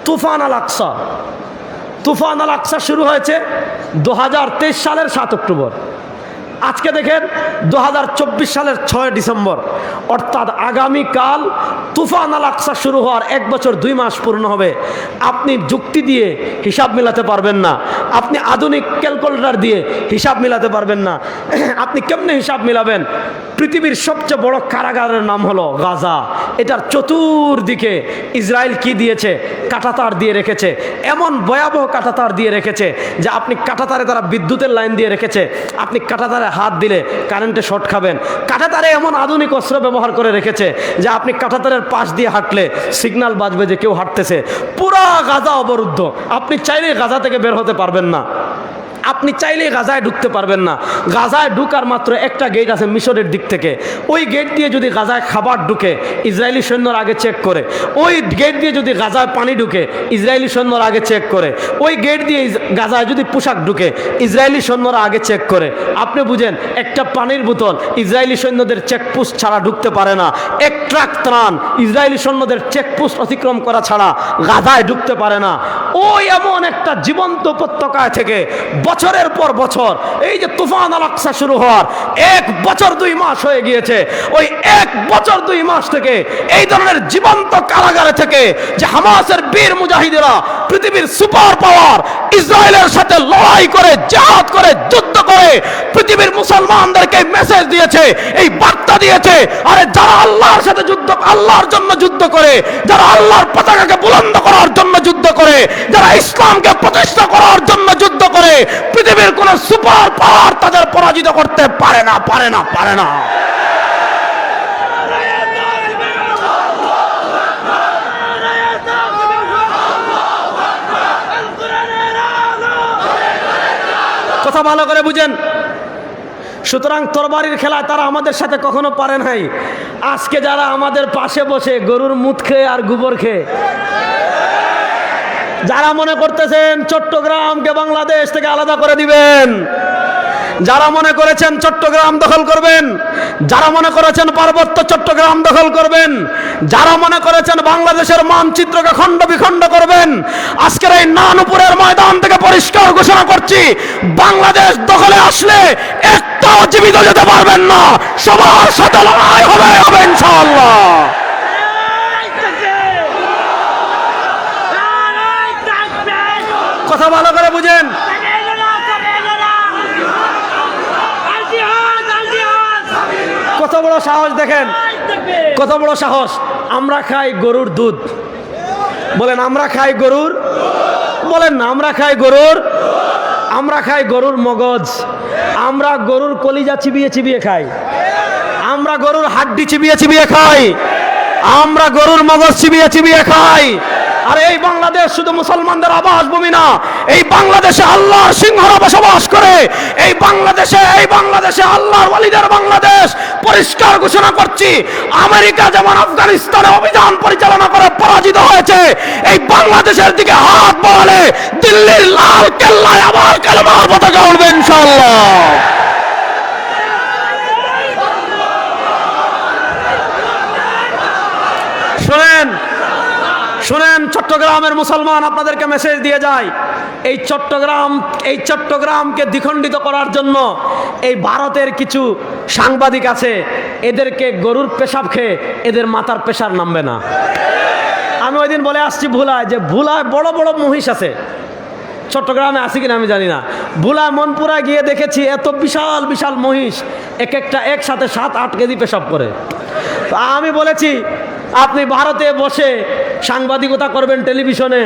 তুফান আল আকসা, তুফান আল আকসা শুরু হয়েছে 2023 সালের 7 অক্টোবর। আজকে দেখেন 2024 সালের 6 ডিসেম্বর, অর্থাৎ আগামীকাল তুফান আল আকসা শুরু হওয়ার 1 বছর 2 মাস পূর্ণ হবে। আপনি যুক্তি দিয়ে হিসাব মিলাতে পারবেন না, আপনি আধুনিক ক্যালকুলেটর দিয়ে হিসাব মিলাতে পারবেন না। আপনি কেমনে হিসাব মিলাবেন? পৃথিবীর সবচেয়ে বড় কারাগারের নাম হলো গাজা। এটার চতুর্দিকে ইসরায়েল কি দিয়েছে? কাঁটাতার দিয়ে রেখেছে, এমন ভয়াবহ কাঁটাতার দিয়ে রেখেছে যে আপনি কাঁটাতারে তারা বিদ্যুতের লাইন দিয়ে রেখেছে, আপনি কাঁটাতারে হাত দিলে কারেন্টে শর্ট খাবেন। কাঁটাতারে এমন আধুনিক অস্ত্র ব্যবহার করে রেখেছে যে আপনি কাঁটাতারের পাশ দিয়ে হাঁটলে সিগন্যাল বাজবে যে কেউ হাঁটতেছে। পুরা গাজা অবরুদ্ধ, আপনি চাইলেই গাজা থেকে বের হতে পারবেন না, আপনি চাইলেই গাজায় ঢুকতে পারবেন না। গাজায় ঢুকার মাত্র একটা গেট আছে মিশরের দিক থেকে, ওই গেট দিয়ে যদি গাজায় খাবার ঢুকে ইসরায়েলি সৈন্যরা আগে চেক করে, ওই গেট দিয়ে যদি গাজায় পানি ঢুকে ইসরায়েলি সৈন্যরা আগে চেক করে, ওই গেট দিয়ে গাজায় যদি পোশাক ঢুকে ইসরায়েলি সৈন্যরা আগে চেক করে। আপনি বুঝেন একটা পানির বোতল ইসরায়েলি সৈন্যদের চেকপোস্ট ছাড়া ঢুকতে পারে না, এক ট্রাক ত্রাণ ইসরায়েলি সৈন্যদের চেকপোস্ট অতিক্রম করা ছাড়া গাজায় ঢুকতে পারে না। ওই এমন একটা জীবন্ত উপত্যকায় থেকে বছরের পর বছর, এই যে তুফান আল আকসা শুরু হওয়ার 1 বছর 2 মাস হয়ে গিয়েছে, ওই 1 বছর 2 মাস থেকে এই ধরনের জীবন্ত কারাগারে থেকে যে হামাসের বীর মুজাহিদেরা পৃথিবীর সুপার পাওয়ার ইসরায়েলের সাথে লড়াই করে, জিহাদ করে, যুদ্ধ করে পৃথিবীর মুসলমানদেরকে মেসেজ দিয়েছে, এই বার্তা দিয়েছে, আরে যারা আল্লাহর সাথে যুদ্ধ, আল্লাহর জন্য যুদ্ধ করে, যারা আল্লাহর পতাকাকে বুলন্দ করার জন্য যুদ্ধ করে, যারা ইসলামকে প্রতিষ্ঠা করার জন্য যুদ্ধ করে, পৃথিবীর কোন সুপার পাওয়ার তাদের পরাজিত করতে পারে না, পারে না, পারে না। কথা ভালো করে বুঝেন। সুতরাং তরবারির খেলায় তারা আমাদের সাথে কখনো পারে নাই। আজকে যারা আমাদের পাশে বসে গরুর মুত খেয়ে আর গোবর খেয়ে যারা মনে করতেছেন চট্টগ্রামকে বাংলাদেশ থেকে আলাদা করে দিবেন, যারা মনে করেছেন চট্টগ্রাম দখল করবেন, যারা মনে করেছেন পার্বত্য চট্টগ্রাম দখল করবেন, যারা মনে করেছেন বাংলাদেশের মানচিত্রকে খণ্ড বিখণ্ড করবেন, আজকের এই নানুপুরের ময়দান থেকে পরিষ্কার ঘোষণা করছি, বাংলাদেশ দখলে আসলে একটাও জীবিত যেতে পারবেন না, সবার সাথে লড়াই হবে ইনশাআল্লাহ। কথা ভালো করে বুঝেন। কত বড় সাহস দেখেন, কত বড় সাহস। আমরা খাই গরুর দুধ, বলেন আমরা খাই গরুর, বলেন না আমরা খাই গরুর, আমরা খাই গরুর মগজ, আমরা গরুর কলিজা চিবিয়ে চিবিয়ে খাই, আমরা গরুর হাড্ডি চিবিয়ে চিবিয়ে খাই, আমরা গরুর মগজ চিবিয়ে চিবিয়ে খাই। আর এই বাংলাদেশ শুধু মুসলমানদের আবাস ভূমি না, এই বাংলাদেশে আল্লাহর সিংহরা বসবাস করে, এই বাংলাদেশে আল্লাহর ওয়ালিদের বাংলাদেশ। পরিষ্কার ঘোষণা করছি, আমেরিকা যেমন আফগানিস্তানে অভিযান পরিচালনা করে পরাজিত হয়েছে, এই বাংলাদেশের দিকে হাত বাড়ালে দিল্লির লাল কেল্লায় আবার কালেমার পতাকা উঠবে ইনশাআল্লাহ। শুনেন চট্টগ্রামের মুসলমান, আপনাদেরকে মেসেজ দিয়ে যায়, এই চট্টগ্রামকে দ্বিখণ্ডিত করার জন্য এই ভারতের কিছু সাংবাদিক আছে, এদেরকে গরুর পেশাব খেয়ে এদের মাথার পেশার নামবে না। আমি ওই দিন বলে আসছি ভুলায়, যে ভুলায় বড় বড় মহিষ আছে, চট্টগ্রামে আছে কিনা আমি জানি না, ভুলায় মনপুরায় গিয়ে দেখেছি এত বিশাল বিশাল মহিষ, একটা একসাথে 7-8 কেজি পেশাব করে। তো আমি বলেছি আপনি ভারতে বসে সাংবাদিকতা করবেন টেলিভিশনে,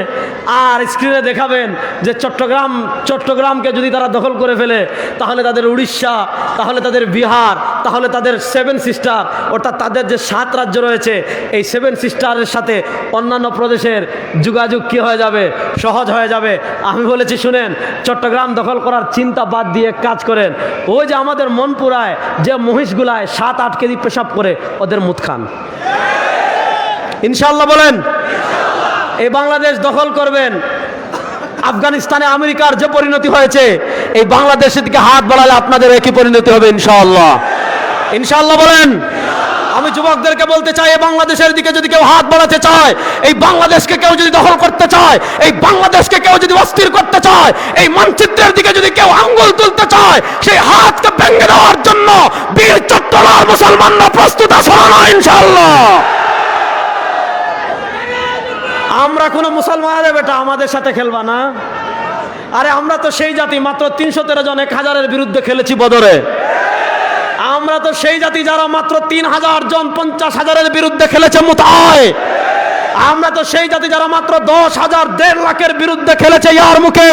আর স্ক্রিনে দেখাবেন যে চট্টগ্রামকে যদি তারা দখল করে ফেলে, তাহলে তাদের উড়িষ্যা, তাহলে তাদের বিহার, তাহলে তাদের 7 সিস্টার, অর্থাৎ তাদের যে 7 রাজ্য রয়েছে, এই 7 সিস্টারের সাথে অন্যান্য প্রদেশের যোগাযোগ কি হয়ে যাবে, সহজ হয়ে যাবে। আমি বলেছি শুনেন, চট্টগ্রাম দখল করার চিন্তা বাদ দিয়ে কাজ করেন, ওই যে আমাদের মনপুরায় যে মহিষগুলায় 7-8 কেজি পেশাব করে, ওদের মুত খান ইনশাআল্লাহ। বলেন এই বাংলাদেশ দখল করবেন, আফগানিস্তানে আমেরিকার যে পরিণতি হয়েছে, এই বাংলাদেশের দিকে হাত বাড়ালে আপনাদের একই পরিণতি হবে ইনশাআল্লাহ। ইনশাআল্লাহ বলেন। আমি যুবকদেরকে বলতে চাই, এই বাংলাদেশের দিকে যদি কেউ হাত বাড়াতে চায়, এই বাংলাদেশকে কেউ যদি দখল করতে চায়, এই বাংলাদেশকে কেউ যদি অস্থির করতে চায়, এই মানচিত্রের দিকে যদি কেউ আঙ্গুল তুলতে চায়, সেই হাতকে ভেঙে দেওয়ার জন্য বীর চট্টগ্রাম মুসলমানরা প্রস্তুত আছে না ইনশাআল্লাহ। আমরা কোনো মুসলমানের বেটা আমাদের সাথে খেলবা না। আরে আমরা তো সেই জাতি, মাত্র 313 জন 1000-এর বিরুদ্ধে খেলেছি বদরে। আমরা তো সেই জাতি যারা মাত্র 3000 জন 50,000-এর বিরুদ্ধে খেলেছে মুতায়। আমরা তো সেই জাতি যারা মাত্র 10,000 1.5 লাখের বিরুদ্ধে খেলেছে ইয়ারমুকে।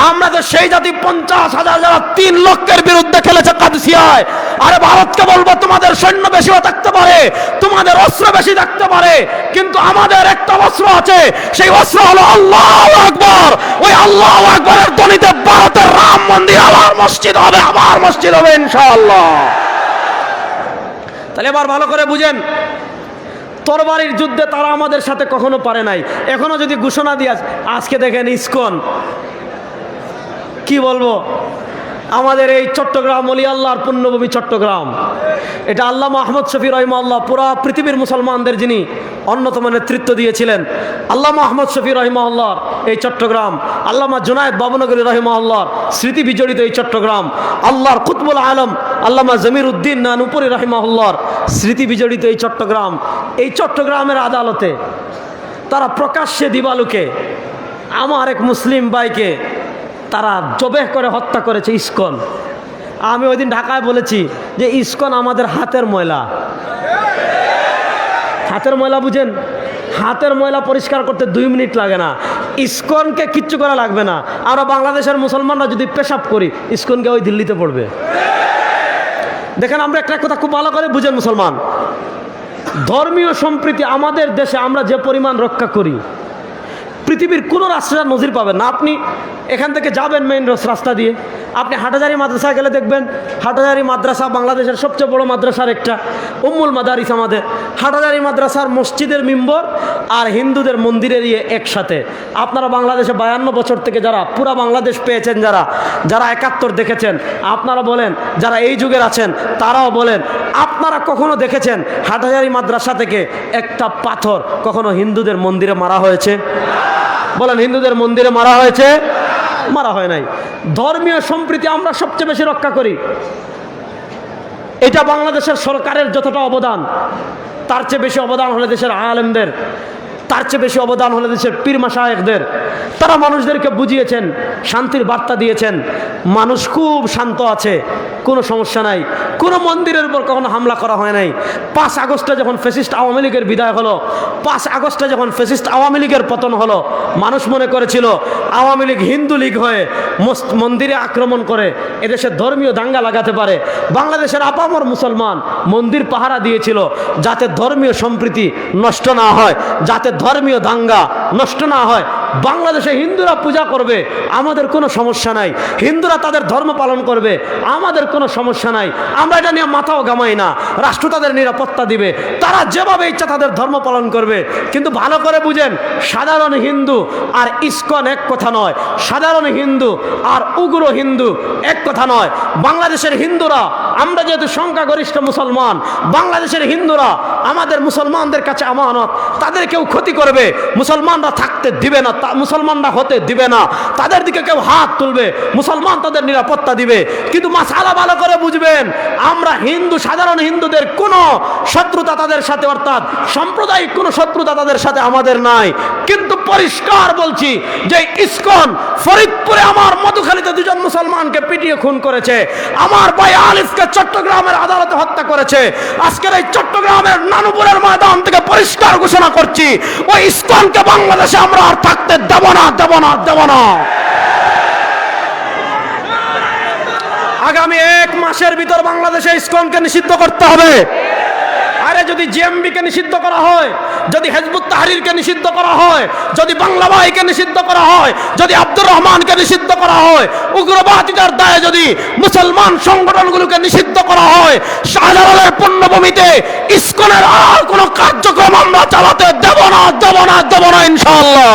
আমরা তো সেই জাতি 50,000 যারা 3 লক্ষের বিরুদ্ধে খেলেছে কাদসিয়ায়। আরে ভারতকে বলবো, তোমাদের সৈন্য বেশিও থাকতে পারে, তোমাদের অস্ত্র বেশি থাকতে পারে, কিন্তু আমাদের একটা অস্ত্র আছে, সেই অস্ত্র হলো আল্লাহু আকবার। ওই আল্লাহু আকবারের ধ্বনিতে ভারতের রাম মন্দির আবার মসজিদ হবে, আবার মসজিদ হবে ইনশাআল্লাহ। তাহলে এবার ভালো করে বুঝেন, তরবারির যুদ্ধে তারা আমাদের সাথে কখনো পারে নাই, এখনো যদি ঘোষণা দিয়ে আজকে দেখেন ইসকন কি বলবো, আমাদের এই চট্টগ্রাম ওলি আল্লাহর পুণ্যভূমি চট্টগ্রাম, এটা আল্লামা আহমদ শফি রহিমাহুল্লাহ পুরা পৃথিবীর মুসলমানদের যিনি অন্যতম নেতৃত্ব দিয়েছিলেন, আল্লামা আহমদ শফি রহিমাহুল্লাহর এই চট্টগ্রাম, আল্লামা জুনায়েদ বাবনগরী রহিমাহুল্লাহর স্মৃতি বিজড়িত এই চট্টগ্রাম, আল্লাহর কুতবুল আলম আল্লামা জমির উদ্দিন নানুপুরি রহিমাহুল্লাহর স্মৃতি বিজড়িত এই চট্টগ্রাম। এই চট্টগ্রামের আদালতে তারা প্রকাশ্যে দিবালুকে আমার এক মুসলিম ভাইকে তারা জবেহ করে হত্যা করেছে ইসকন। আমি ওই দিন ঢাকায় বলেছি যে ইসকন আমাদের হাতের ময়লা। হাতের ময়লা বুঝেন, হাতের ময়লা পরিষ্কার করতে 2 মিনিট লাগে না, ইসকনকে কিচ্ছু করা লাগবে না। আমরা বাংলাদেশের মুসলমানরা যদি পেশাব করি, ইসকনকে ওই দিল্লিতে পড়বে। দেখেন, আমরা একটা কথা খুব ভালো করে বুঝেন মুসলমান, ধর্মীয় সম্প্রীতি আমাদের দেশে আমরা যে পরিমাণ রক্ষা করি, পৃথিবীর কোনো রাষ্ট্রের নজির পাবেন না। আপনি এখান থেকে যাবেন মেইন রাস্তা দিয়ে, আপনি হাটহাজারী মাদ্রাসা গেলে দেখবেন, হাটহাজারী মাদ্রাসা বাংলাদেশের সবচেয়ে বড় মাদ্রাসার একটা, উম্মুল মাদারিস আমাদের। হাটহাজারী মাদ্রাসার মসজিদের মিম্বর আর হিন্দুদের মন্দিরের একসাথে। আপনারা বাংলাদেশে 52 বছর থেকে যারা পুরা বাংলাদেশ পেয়েছেন, যারা 71 দেখেছেন, আপনারা বলেন, যারা এই যুগের আছেন তারাও বলেন, আপনারা কখনো দেখেছেন হাটহাজারী মাদ্রাসা থেকে একটা পাথর কখনো হিন্দুদের মন্দিরে মারা হয়েছে? বলেন, হিন্দুদের মন্দিরে মারা হয়েছে? মারা হয় নাই। ধর্মীয় সম্প্রীতি আমরা সবচেয়ে বেশি রক্ষা করি। এটা বাংলাদেশের সরকারের যতটা অবদান, তার চেয়ে বেশি অবদান হলে দেশের আলেমদের, তার চেয়ে বেশি অবদান হলে দেশের পীর মাশায়েখদের। তারা মানুষদেরকে বুঝিয়েছেন, শান্তির বার্তা দিয়েছেন, মানুষ খুব শান্ত আছে, কোনো সমস্যা নাই, কোনো মন্দিরের উপর কখনো হামলা করা হয় নাই। 5 আগস্টে যখন ফ্যাসিস্ট আওয়ামী লীগের বিদায় হলো, 5 আগস্টে যখন ফ্যাসিস্ট আওয়ামী লীগের পতন হলো, মানুষ মনে করেছিল আওয়ামী লীগ হিন্দু লীগ হয়ে মন্দিরে আক্রমণ করে এদেশে ধর্মীয় দাঙ্গা লাগাতে পারে। বাংলাদেশের আপামর মুসলমান মন্দির পাহারা দিয়েছিল যাতে ধর্মীয় সম্প্রীতি নষ্ট না হয়, যাতে ধর্মীয় দাঙ্গা নষ্ট না হয়। বাংলাদেশে হিন্দুরা পূজা করবে, আমাদের কোনো সমস্যা নাই। হিন্দুরা তাদের ধর্ম পালন করবে, আমাদের কোনো সমস্যা নাই। আমরা এটা নিয়ে মাথাও ঘামাই না। রাষ্ট্র তাদের নিরাপত্তা দিবে, তারা যেভাবে ইচ্ছা তাদের ধর্ম পালন করবে। কিন্তু ভালো করে বুঝেন, সাধারণ হিন্দু আর ইসকন এক কথা নয়, সাধারণ হিন্দু আর উগ্র হিন্দু এক কথা নয়। বাংলাদেশের হিন্দুরা, আমরা যেহেতু সংখ্যাগরিষ্ঠ মুসলমান, বাংলাদেশের হিন্দুরা আমাদের মুসলমানদের কাছে আমানত। তাদের কেউ ক্ষতি করবে, মুসলমানরা থাকতে দিবে না, মুসলমানরা হতে দিবে না। তাদের দিকে কেউ হাত তুলবে, মুসলমান তাদের নিরাপত্তা দিবে। কিন্তু মাসালা ভালো করে বুঝবেন, আমরা হিন্দু, সাধারণ হিন্দুদের কোনো শত্রুতা তাদের সাথে, অর্থাৎ সাম্প্রদায়িক কোনো শত্রুতা তাদের সাথে আমাদের নাই। কিন্তু পরিষ্কার বলছি যে ইসকন ফরিদপুরে আমার মধুখালীতে 2 জন মুসলমানকে পিটিয়ে খুন করেছে, আমার ভাই আলিফকে চট্টগ্রামের আদালতে হত্যা করেছে। আজকের এই চট্টগ্রামের নানুপুরের ময়দান থেকে পরিষ্কার ঘোষণা করছি, ওই ইসকনকে বাংলাদেশে আমরা আর থাকতে দেব না, দেব না, দেব না। আগামী 1 মাসের ভিতর বাংলাদেশে ইসকনকে নিষিদ্ধ করতে হবে। আরে যদি জেএমবিকে নিষিদ্ধ করা হয়, যদি হিজবুত তাহরীরকে নিষিদ্ধ করা হয়, যদি বাংলা ভাইকে নিষিদ্ধ করা হয়, যদি আব্দুর রহমানকে নিষিদ্ধ করা হয়, উগ্রবাদিতার দায়ে যদি মুসলমান সংগঠনগুলোকে নিষিদ্ধ করা হয়, শাহজালালের পুণ্যভূমিতে ইসকনের আর কোনো কার্যক্রম আমরা চালাতে দেব না, দেব না, দেব না, ইনশাআল্লাহ।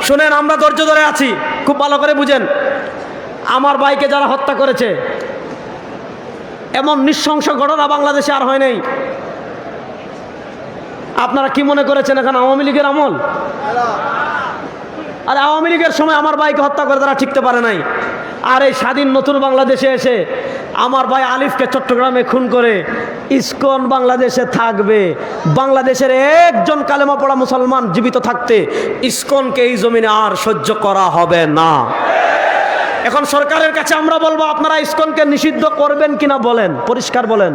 শুনেন, আমরা ধৈর্য ধরে আছি, খুব ভালো করে বুঝেন। আমার ভাইকে যারা হত্যা করেছে, এমন নৃশংস ঘটনা বাংলাদেশে আর হয় নাই। আপনারা কি মনে করেছেন এখন আওয়ামী লীগের আমল? আর আওয়ামী লীগের সময় আমার ভাইকে হত্যা করে তারা ঠিকতে পারে নাই। আর এই স্বাধীন নতুন বাংলাদেশে এসে আমার ভাই আলিফকে চট্টগ্রামে খুন করে ইসকন বাংলাদেশে থাকবে। বাংলাদেশের একজন কালেমা পড়া মুসলমান জীবিত থাকতে ইসকনকে এই জমিনে আর সহ্য করা হবে না। এখন সরকারের কাছে আমরা বলবো, আপনারা ইসকনকে নিষিদ্ধ করবেন কিনা বলেন, পরিষ্কার বলেন।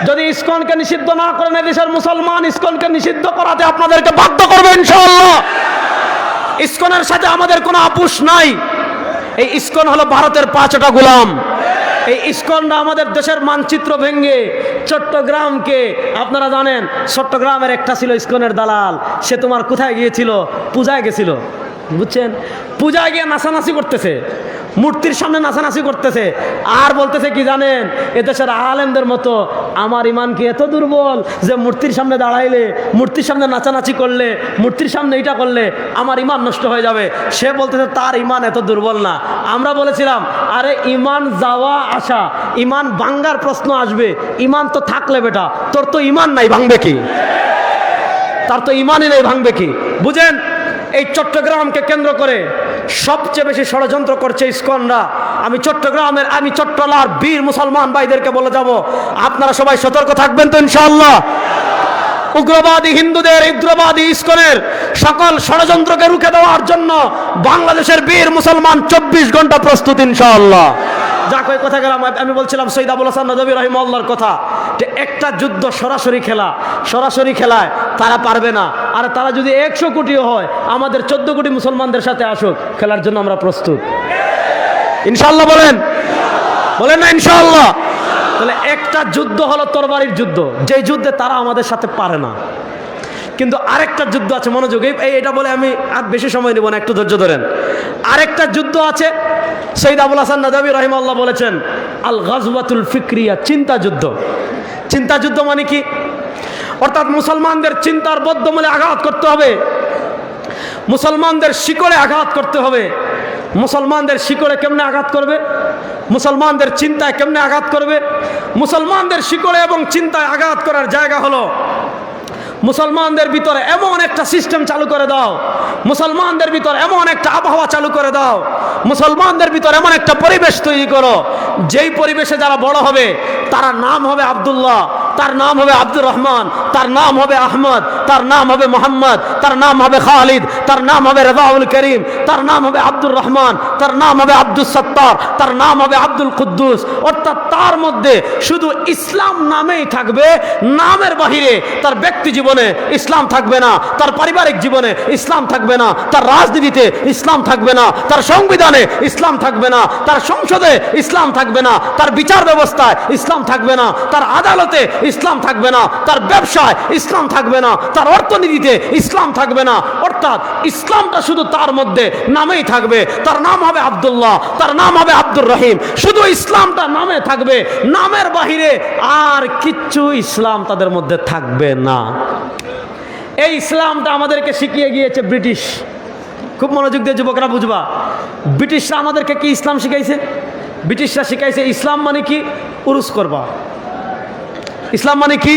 যদি ইসকনকে নিষিদ্ধ না করেন, দেশের মুসলমান ইসকনকে নিষিদ্ধ করাতে আপনাদেরকে বাধ্য করবে ইনশাআল্লাহ। ইসকনের সাথে আমাদের কোনো আপোষ নাই। এই ইসকন হলো ভারতের 5টা গোলাম। এই ইসকনরা আমাদের দেশের মানচিত্র ভেঙে চট্টগ্রামকে, আপনারা জানেন চট্টগ্রামের একটা ছিল ইসকনের দালাল, সে তোমার কোথায় গিয়েছিল? পূজায় গেছিল, বুঝছেন? পূজায় গিয়ে নাচানাচি করতেছে, মূর্তির সামনে নাচানাচি করতেছে, আর বলতেছে কি জানেন, এদেশের আলেমদের মতো আমার ইমান কি এত দুর্বল যে মূর্তির সামনে দাঁড়াইলে, মূর্তির সামনে নাচানাচি করলে, মূর্তির সামনে এটা করলে আমার ইমান নষ্ট হয়ে যাবে। সে বলতেছে তার ইমান এত দুর্বল না। আমরা বলেছিলাম, আরে ইমান যাওয়া আসা, ইমান ভাঙ্গার প্রশ্ন আসবে, ইমান তো থাকলে বেটা, তোর তো ইমান নাই, ভাঙবে কি? তার তো ইমানই নেই, ভাঙবে কি? বুঝেন, এই চট্টগ্রামকে কেন্দ্র করে সবচেয়ে বেশি ষড়যন্ত্র করছে ইসকনরা। আমি চট্টলার বীর মুসলমান ভাইদেরকে বলে যাব, আপনারা সবাই সতর্ক থাকবেন তো ইনশাআল্লাহ। উগ্রবাদী হিন্দুদের, উগ্রবাদী ইসকনের সকল ষড়যন্ত্রকে রুখে দেওয়ার জন্য বাংলাদেশের বীর মুসলমান 24 ঘন্টা প্রস্তুত ইনশাআল্লাহ। যা কই কথা গেলাম, আমি বলছিলাম সৈয়দ আবুল হাসান নদভী রাহিমাহুল্লাহর কথা, যে একটা যুদ্ধ সরাসরি খেলায় তারা পারবে না। আর তারা যদি 100 কোটিও হয়, আমাদের 14 কোটি মুসলমানদের সাথে আসুক, খেলার জন্য আমরা প্রস্তুত ইনশাআল্লাহ। বলেন না ইনশাআল্লাহ? তাহলে একটা যুদ্ধ হলো তরবারির যুদ্ধ, যে যুদ্ধে তারা আমাদের সাথে পারে না। কিন্তু আরেকটা যুদ্ধ আছে, মনোযোগ, এটা বলে আমি আর বেশি সময় নেব না, একটু ধৈর্য ধরেন। আরেকটা যুদ্ধ আছে, সৈয়দ আবুল হাসান নাদভী রাহিমাহুল্লাহ বলেছেন আল গাজওয়াতুল ফিকরিয়া, চিন্তা যুদ্ধ। চিন্তা যুদ্ধ মানে কি? অর্থাৎ মুসলমানদের চিন্তার বদ্ধমূলে আঘাত করতে হবে, মুসলমানদের শিকড়ে আঘাত করতে হবে। মুসলমানদের শিকড়ে কেমনে আঘাত করবে? মুসলমানদের চিন্তায় কেমনে আঘাত করবে? মুসলমানদের শিকড়ে এবং চিন্তায় আঘাত করার জায়গা হলো মুসলমানদের ভিতরে এমন একটা সিস্টেম চালু করে দাও, মুসলমানদের ভিতরে এমন একটা আবহাওয়া চালু করে দাও, মুসলমানদের ভিতরে এমন একটা পরিবেশ তৈরি করো, যেই পরিবেশে যারা বড় হবে তারা নাম হবে আব্দুল্লাহ, তার নাম হবে আব্দুর রহমান, তার নাম হবে আহমদ, তার নাম হবে মোহাম্মদ, তার নাম হবে খালিদ, তার নাম হবে রেজাউল করিম, তার নাম হবে আব্দুর রহমান, তার নাম হবে আব্দুল সত্তার, তার নাম হবে আব্দুল কুদ্দুস। অর্থাৎ তার মধ্যে শুধু ইসলাম নামেই থাকবে, নামের বাহিরে তার ব্যক্তি জীবনে ইসলাম থাকবে না, তার পারিবারিক জীবনে ইসলাম থাকবে না, তার রাজনীতিতে ইসলাম থাকবে না, তার সংবিধানে ইসলাম থাকবে না, তার সংসদে ইসলাম থাকবে না, তার বিচার ব্যবস্থায় ইসলাম থাকবে না, তার আদালতে ইসলাম থাকবে না, তার ব্যবসায় ইসলাম থাকবে না, তার অর্থনীতিতে ইসলাম থাকবে না। অর্থাৎ ইসলামটা শুধু তার মধ্যে নামেই থাকবে, তার নাম হবে আব্দুল্লাহ, তার নাম হবে আব্দুর রহিম, শুধু ইসলামটা নামে থাকবে, নামের বাহিরে আর কিচ্ছু ইসলাম তাদের মধ্যে থাকবে না। এই ইসলামটা আমাদেরকে শিখিয়ে গিয়েছে ব্রিটিশ। খুব মনোযোগ দিয়ে যুবকরা বুঝবা, ব্রিটিশরা আমাদেরকে কি ইসলাম শিখাইছে? ব্রিটিশরা শিখাইছে ইসলাম মানে কি? উরুস করবা। ইসলাম মানে কি?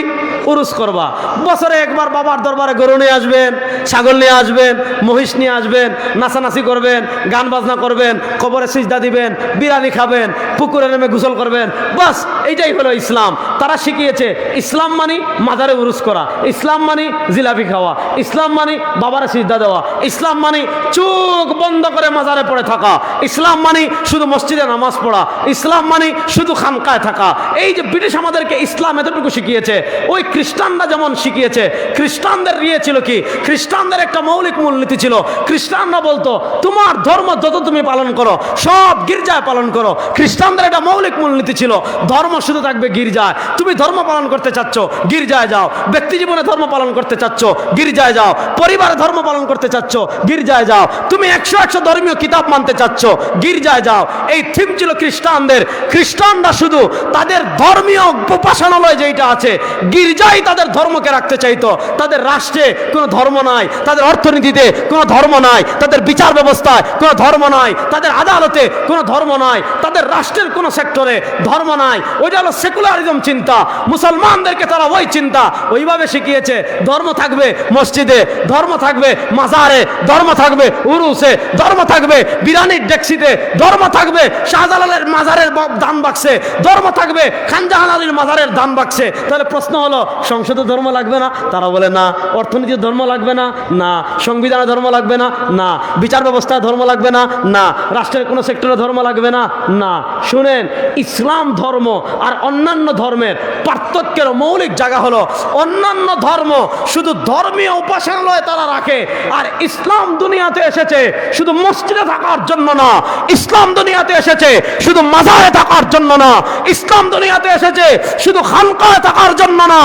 উরুস করবা। বছরে একবার বাবার দরবারে গরু নিয়ে আসবেন, ছাগল নিয়ে আসবেন, মহিষ নিয়ে আসবেন, নাচানাচি করবেন, গান বাজনা করবেন, কবরে সিজদা দিবেন, বিরিয়ানি খাবেন, পুকুরে নেমে গোসল করবেন, বাস এইটাই হলো ইসলাম। তারা শিখিয়েছে ইসলাম মানে মাজারে উরুস করা, ইসলাম মানে জিলাপি খাওয়া, ইসলাম মানে বাবারে সিজদা দেওয়া, ইসলাম মানে চোখ বন্ধ করে মাজারে পড়ে থাকা, ইসলাম মানে শুধু মসজিদে নামাজ পড়া, ইসলাম মানে শুধু খানকায় থাকা। এই যে ব্রিটিশ আমাদেরকে ইসলাম এতটুকু শিখিয়েছে, ওই খ্রিস্টানরা যেমন শিখিয়েছে। খ্রিস্টানদের ইয়ে ছিল কি? খ্রিস্টানদের একটা মৌলিক মূলনীতি ছিল। খ্রিস্টানরা বলতো তোমার ধর্ম যত তুমি পালন করো সব গির্জায় পালন করো। খ্রিস্টানদের একটা মৌলিক মূলনীতি ছিল, ধর্ম শুধু থাকবে গির্জায়। তুমি ধর্ম পালন করতে চাচ্ছ, গির্জায় যাও। ব্যক্তি জীবনে ধর্ম পালন করতে চাচ্ছ, গির্জায় যাও। পরিবারে ধর্ম পালন করতে চাচ্ছ, গির্জায় যাও। তুমি 100 ধর্মীয় কিতাব মানতে চাচ্ছ, গির্জায় যাও। এই থিম ছিল খ্রিস্টানদের। খ্রিস্টানরা শুধু তাদের ধর্মীয় উপাসনালয় যেটা আছে, গির্জায় তাদের ধর্মকে রাখতে চাইতো। তাদের রাষ্ট্রে কোনো ধর্ম নাই, তাদের অর্থনীতিতে কোনো ধর্ম নাই, তাদের বিচার ব্যবস্থায় কোনো ধর্ম নাই, তাদের আদালতে কোনো ধর্ম নাই, তাদের রাষ্ট্রের কোনো সেক্টরে ধর্ম নাই। ওইটা হলো সেকুলারিজম চিন্তা। মুসলমানদেরকে তারা ওই চিন্তা ওইভাবে শিখিয়েছে। ধর্ম থাকবে মসজিদে, ধর্ম থাকবে মাজারে, ধর্ম থাকবে উরুসে, ধর্ম থাকবে বিরানির ডেক্সিতে, ধর্ম থাকবে শাহজালালের মাজারের দান বাক্সে, ধর্ম থাকবে খানজাহান আলীর মাজারের দান বাক্সে। তাহলে প্রশ্ন হলো সংসদে ধর্ম লাগবে না? তারা বলে না। অর্থনীতির ধর্ম লাগবে না? না। সংবিধানে ধর্ম লাগবে না? না। বিচার ব্যবস্থায় ধর্ম লাগবে না? না। রাষ্ট্রের কোনো সেক্টরে ধর্ম লাগবে না? না। শুনেন, ইসলাম ধর্ম আর অন্যান্য ধর্মের পার্থক্যের মৌলিক জায়গা হলো অন্যান্য ধর্ম শুধু ধর্মীয় উপাসনালয় তারা রাখে, আর ইসলাম দুনিয়াতে এসেছে শুধু মসজিদে থাকার জন্য না, ইসলাম দুনিয়াতে এসেছে শুধু মাজারে থাকার জন্য না, ইসলাম দুনিয়াতে এসেছে শুধু খানকায় থাকার জন্য না।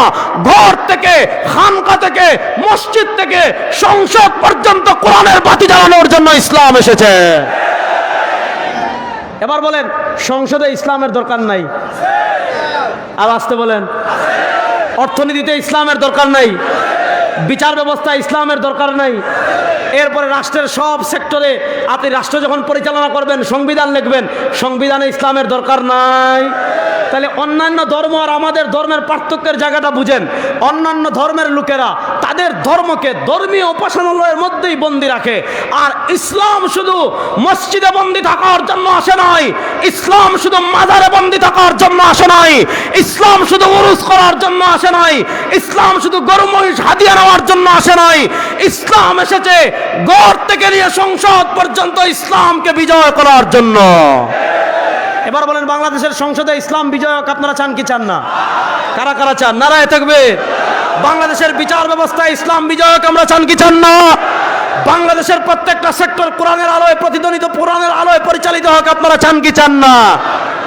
ঘর থেকে, খানকা থেকে, মসজিদ থেকে সংসদ পর্যন্ত কোরআনের বাতি জ্বালানোর জন্য ইসলাম এসেছে। এবার বলেন, সংসদে ইসলামের দরকার নাই? আর আসতে বলেন, অর্থনীতিতে ইসলামের দরকার নাই? বিচার ব্যবস্থা ইসলামের দরকার নাই? এরপরে রাষ্ট্রের সব সেক্টরে আপনি রাষ্ট্র যখন পরিচালনা করবেন, সংবিধান লিখবেন, সংবিধানে ইসলামের দরকার নাই? তাহলে অন্যান্য ধর্ম আর আমাদের ধর্মের পার্থক্যের জায়গাটা বুঝেন। অন্যান্য ধর্মের লোকেরা তাদের ধর্মকে ধর্মীয় উপাসনালয়ের মধ্যেই বন্দী রাখে, আর ইসলাম শুধু মসজিদে বন্দী থাকার জন্য আসে নাই, ইসলাম শুধু মাজারে বন্দী থাকার জন্য আসে নাই, ইসলাম শুধু উরুস করার জন্য আসে নাই, ইসলাম শুধু গরু মহিষ হাদিয়া নেওয়ার জন্য আসে নাই। ইসলাম এসেছে ঘর থেকে নিয়ে সংসদ পর্যন্ত ইসলামকে বিজয় করার জন্য। এবার বলেন, বাংলাদেশের সংসদে ইসলাম বিজয়ক আপনারা চান কি চান না? কারা কারা চান? নারায়ে তাকবীর। বাংলাদেশের বিচার ব্যবস্থায় ইসলাম বিজয়ক আমরা চান কি চান না? বাংলাদেশের প্রত্যেকটা সেক্টর কোরআনের আলোয় প্রতিধ্বনিত, কোরআনের আলোয় পরিচালিত হোক, আপনারা চান কি চান না?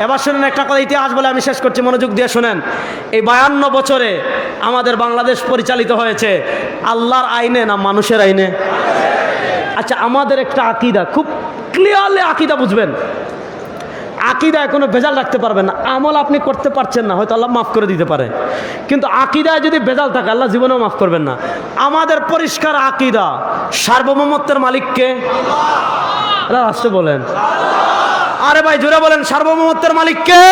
এবার শুনেন একটা কথা, ইতিহাস বলে আমি শেষ করছি, মনোযোগ দিয়ে শুনেন। এই 52 বছরে আমাদের বাংলাদেশ পরিচালিত হয়েছে আল্লাহর আইনে না মানুষের আইনে? আচ্ছা, আমাদের একটা আকীদা, খুব ক্লিয়ারলি আকীদা বুঝবেন, আকীদায় কোনো ভেজাল রাখতে পারবেন না। আমল আপনি করতে পারছেন না, হয়তো আল্লাহ মাফ করে দিতে পারে, কিন্তু আকীদায় যদি ভেজাল থাকে আল্লাহ জীবনেও মাফ করবেন না। আমাদের পরিষ্কার আকীদা, সার্বভৌমত্বের মালিককে আল্লাহ, রাষ্ট্র বলেন, আরে ভাই জোরে বলেন, সার্বভৌমত্বের মালিককে।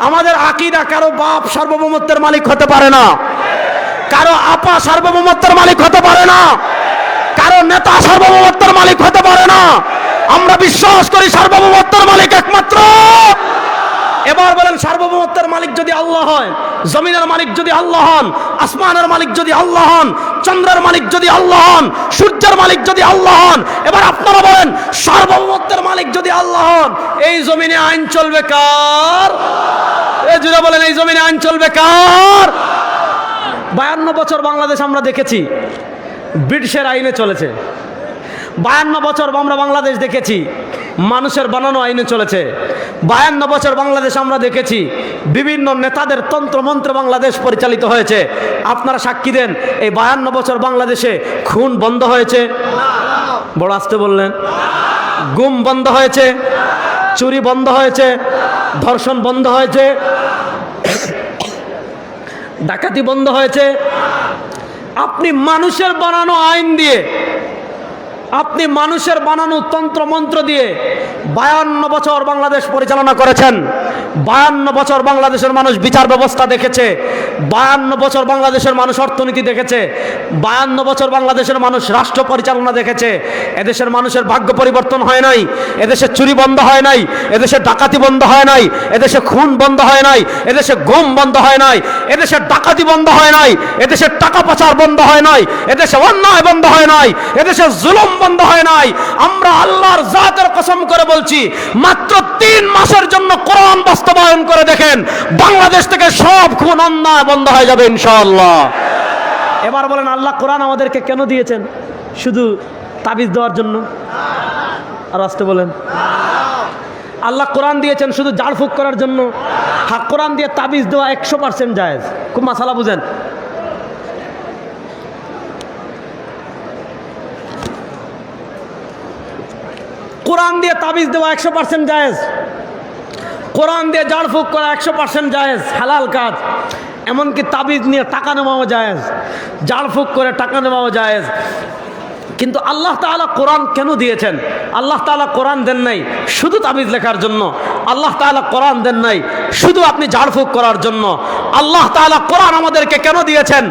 আমাদের আকীদা, কারো বাপ সার্বভৌমত্বের মালিক হতে পারে না, কারো আপা সার্বভৌমত্বের মালিক হতে পারে না, কারো নেতা সার্বভৌমত্বের মালিক হতে পারে না। আমরা বিশ্বাস করি সার্বভৌমত্বের মালিক একমাত্র। এবার বলেন, সার্বভৌমত্বের মালিক যদি আল্লাহ হয়, জমিনের মালিক যদি আল্লাহ হন, আসমানের মালিক যদি আল্লাহ হন, চন্দ্রের মালিক যদি আল্লাহ হন, সূর্যের মালিক যদি আল্লাহ হন, এবার আপনারা বলেন সার্বভৌমত্বের মালিক যদি আল্লাহ হন, এই জমিনে আইন চলবে কার? এই জুড়ে বলেন, এই জমিনে আইন চলবে কার? 52 বছর বাংলাদেশ আমরা দেখেছি ব্রিটিশের আইনে চলেছে। 52 বছর আমরা বাংলাদেশ দেখেছি মানুষের বানানো আইনে চলেছে। 52 বছর বাংলাদেশ আমরা দেখেছি বিভিন্ন নেতাদের তন্ত্রমন্ত্রে বাংলাদেশ পরিচালিত হয়েছে। আপনারা সাক্ষী দেন, এই 52 বছর বাংলাদেশে খুন বন্ধ হয়েছে? বড় আসতে বললেন। গুম বন্ধ হয়েছে, চুরি বন্ধ হয়েছে, ধর্ষণ বন্ধ হয়েছে, ডাকাতি বন্ধ হয়েছে। আপনি মানুষের বানানো আইন দিয়ে, আপনি মানুষের বানানো তন্ত্রমন্ত্র দিয়ে 52 বছর বাংলাদেশ পরিচালনা করেছেন। 52 বছর বাংলাদেশের মানুষ বিচার ব্যবস্থা দেখেছে, 52 বছর বাংলাদেশের মানুষ অর্থনীতি দেখেছে, 52 বছর বাংলাদেশের মানুষ রাষ্ট্র পরিচালনা দেখেছে। এদেশের মানুষের ভাগ্য পরিবর্তন হয় নাই, এদেশে চুরি বন্ধ হয় নাই, এদেশে ডাকাতি বন্ধ হয় নাই, এদেশে খুন বন্ধ হয় নাই, এদেশে গুম বন্ধ হয় নাই, এদেশে ডাকাতি বন্ধ হয় নাই, এদেশে টাকা পাচার বন্ধ হয় নাই, এদেশে অন্যায় বন্ধ হয় নাই, এদেশে জুলুম বন্ধ হয় নাই। আমরা আল্লাহর জাতের কসম করে বলছি, মাত্র 3 মাসের জন্য কোরআন বাস্তবায়ন করে দেখেন, বাংলাদেশ থেকে সব খুন অন্যায় বন্ধ হয়ে যাবে ইনশাআল্লাহ। এবার বলেন, আল্লাহ কোরআন আমাদেরকে কেন দিয়েছেন? শুধু তাবিজ দেওয়ার জন্য? আর আসতে বলেন, আল্লাহ কোরআন দিয়েছেন শুধু ঝাড়ফুঁক করার জন্য? হ্যাঁ, কোরআন দিয়ে তাবিজ দেওয়া 100% জায়েজ। খুব মাসালা বুঝেন। কোরআন দিয়ে তাবিজ দেওয়া 100% জায়েজ, কোরআন দিয়ে ঝাড়ফুঁক করা 100% জায়েজ, হালাল কাজ। এমনকি তাবিজ নিয়ে টাকা নেওয়াও জায়েজ, ঝাড়ফুঁক করে টাকা নেওয়াও জায়েজ। কিন্তু আল্লাহ তাআলা কোরআন কেন দিয়েছেন? আল্লাহ তাআলা কোরআন দেন নাই শুধু তাবিজ লেখার জন্য, আল্লাহ তাআলা কোরআন দেন নাই শুধু আপনি ঝাড়ফুঁক করার জন্য। আল্লাহ তাআলা কোরআন আমাদেরকে কেন দিয়েছেন?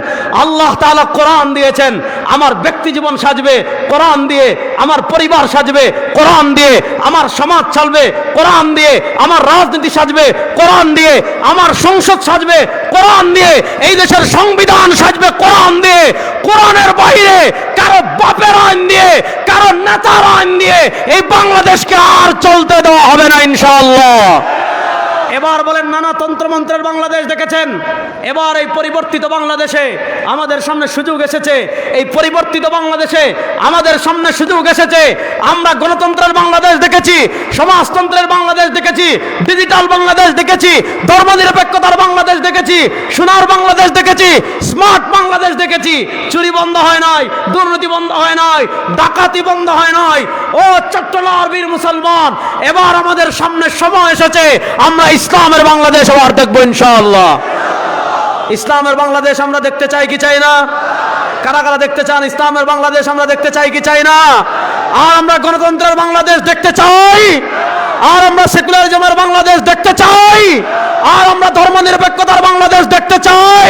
আল্লাহ তাআলা কোরআন দিয়েছেন আমার ব্যক্তি জীবন সাজবে কোরআন দিয়ে, আমার পরিবার সাজবে কোরআন দিয়ে, আমার সমাজ চলবে কোরআন দিয়ে, আমার রাজনীতি সাজবে কোরআন দিয়ে, আমার সংসদ সাজবে কোরআন দিয়ে, এই দেশের সংবিধান সাজবে কোরআন দিয়ে। কোরআনের বাইরে কারো বাপের আইন দিয়ে, কারো নেতার আইন দিয়ে এই বাংলাদেশকে আর চলতে দেওয়া হবে না ইনশাআল্লাহ। এবার বলেন, নানা তন্ত্রমন্ত্রের বাংলাদেশ দেখেছেন, এবার এই পরিবর্তিত বাংলাদেশে আমাদের সামনে সুযোগ এসেছে। এই পরিবর্তিত বাংলাদেশে আমাদের সামনে সুযোগ এসেছে। আমরা গণতন্ত্রের বাংলাদেশ দেখেছি, সমাজতন্ত্রের বাংলাদেশ দেখেছি, ডিজিটাল বাংলাদেশ দেখেছি, ধর্মনিরপেক্ষতার বাংলাদেশ দেখেছি, সোনার বাংলাদেশ দেখেছি, স্মার্ট বাংলাদেশ দেখেছি। চুরি বন্ধ হয় নাই, দুর্নীতি বন্ধ হয় নাই, ডাকাতি বন্ধ হয় নাই। ও চট্টলার বীর মুসলমান, এবার আমাদের সামনে সময় এসেছে, আমরা ইসলামের বাংলাদেশ আবার দেখবো ইনশাআল্লাহ। ইসলামের বাংলাদেশ আমরা দেখতে চাই কি চাই না? কারা কারা দেখতে চান ইসলামের বাংলাদেশ আমরা দেখতে চাই কি চাই না? আর আমরা গণতন্ত্রের বাংলাদেশ দেখতে চাই, আর আমরা সেকুলারিজমের বাংলাদেশ দেখতে চাই, আর আমরা ধর্মনিরপেক্ষতার বাংলাদেশ দেখতে চাই।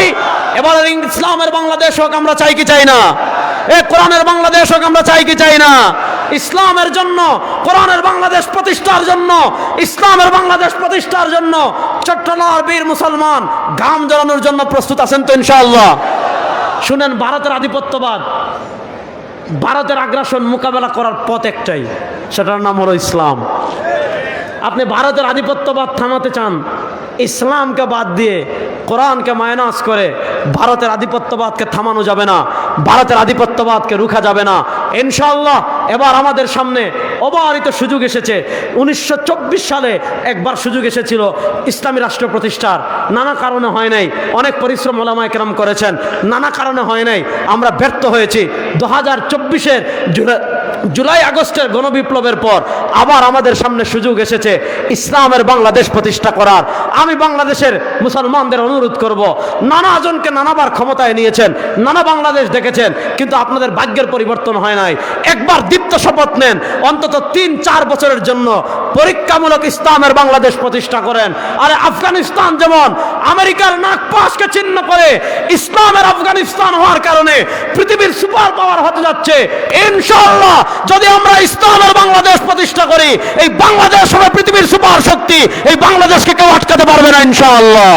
এবার ইসলামের বাংলাদেশ হোক আমরা চাই কি চাই না? এ কোরআনের বাংলাদেশ হোক আমরা চাই কি চাই না? ইসলামের জন্য, কোরআনের বাংলাদেশ প্রতিষ্ঠার জন্য, ইসলামের বাংলাদেশ প্রতিষ্ঠার জন্য চট্টলার বীর মুসলমান ঘাম ঝরানোর জন্য প্রস্তুত আছেন তো ইনশাআল্লাহ? শুনেন, ভারতের আধিপত্যবাদ, ভারতের আগ্রাসন মোকাবেলা করার পথ একটাই, সেটার নাম হলো ইসলাম। আপনি ভারতের আধিপত্যবাদ থামাতে চান, ইসলামকে বাদ দিয়ে কোরআনকে মাইনাস করে ভারতের আধিপত্যবাদকে থামানো যাবে না, ভারতের আধিপত্যবাদকে রুখা যাবে না। ইনশাআল্লাহ এবার আমাদের সামনে অবারিত সুযোগ এসেছে। 1924 সালে একবার সুযোগ এসেছিল ইসলামী রাষ্ট্র প্রতিষ্ঠার, নানা কারণে হয় নাই। অনেক পরিশ্রম ওলামায়ে কেরাম করেছেন, নানা কারণে হয় নাই, আমরা ব্যর্থ হয়েছি। 2024-এর জুলাই আগস্টের গণবিপ্লবের পর আবার আমাদের সামনে সুযোগ এসেছে ইসলামের বাংলাদেশ প্রতিষ্ঠা করার। আমি বাংলাদেশের মুসলমানদের অনুরোধ করব, নানা জনকে নানাবার ক্ষমতায় নিয়েছেন, নানা বাংলাদেশ দেখেছেন, কিন্তু আপনাদের ভাগ্যের পরিবর্তন হয় নাই। একবার দীপ্ত শপথ নেন, অন্তত 3-4 বছরের জন্য পরীক্ষামূলক ইসলামের বাংলাদেশ প্রতিষ্ঠা করেন। আরে আফগানিস্তান যেমন আমেরিকার নাগপাশকে চিহ্ন করে ইসলামের আফগানিস্তান হওয়ার কারণে পৃথিবীর সুপার পাওয়ার হতে যাচ্ছে, ইনশাআল্লাহ যদি আমরা ইসলামের বাংলাদেশ প্রতিষ্ঠা করি, এই বাংলাদেশ হবে পৃথিবীর সুপার শক্তি। এই বাংলাদেশকে কেউ আটকাতে পারবে না ইনশাআল্লাহ।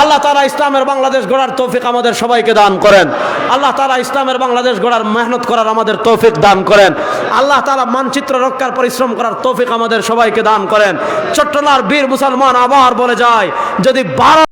আল্লাহ তাআলা ইসলামের বাংলাদেশ গড়ার তৌফিক আমাদের সবাইকে দান করেন। আল্লাহ তাআলা ইসলামের বাংলাদেশ গড়ার মেহনত করার আমাদের তৌফিক দান করেন। আল্লাহ তাআলা মানচিত্র রক্ষার পরিশ্রম করার তৌফিক আমাদের সবাইকে দান করেন। চট্টলার বীর মুসলমান আবার বলে যায়, যদি ভারত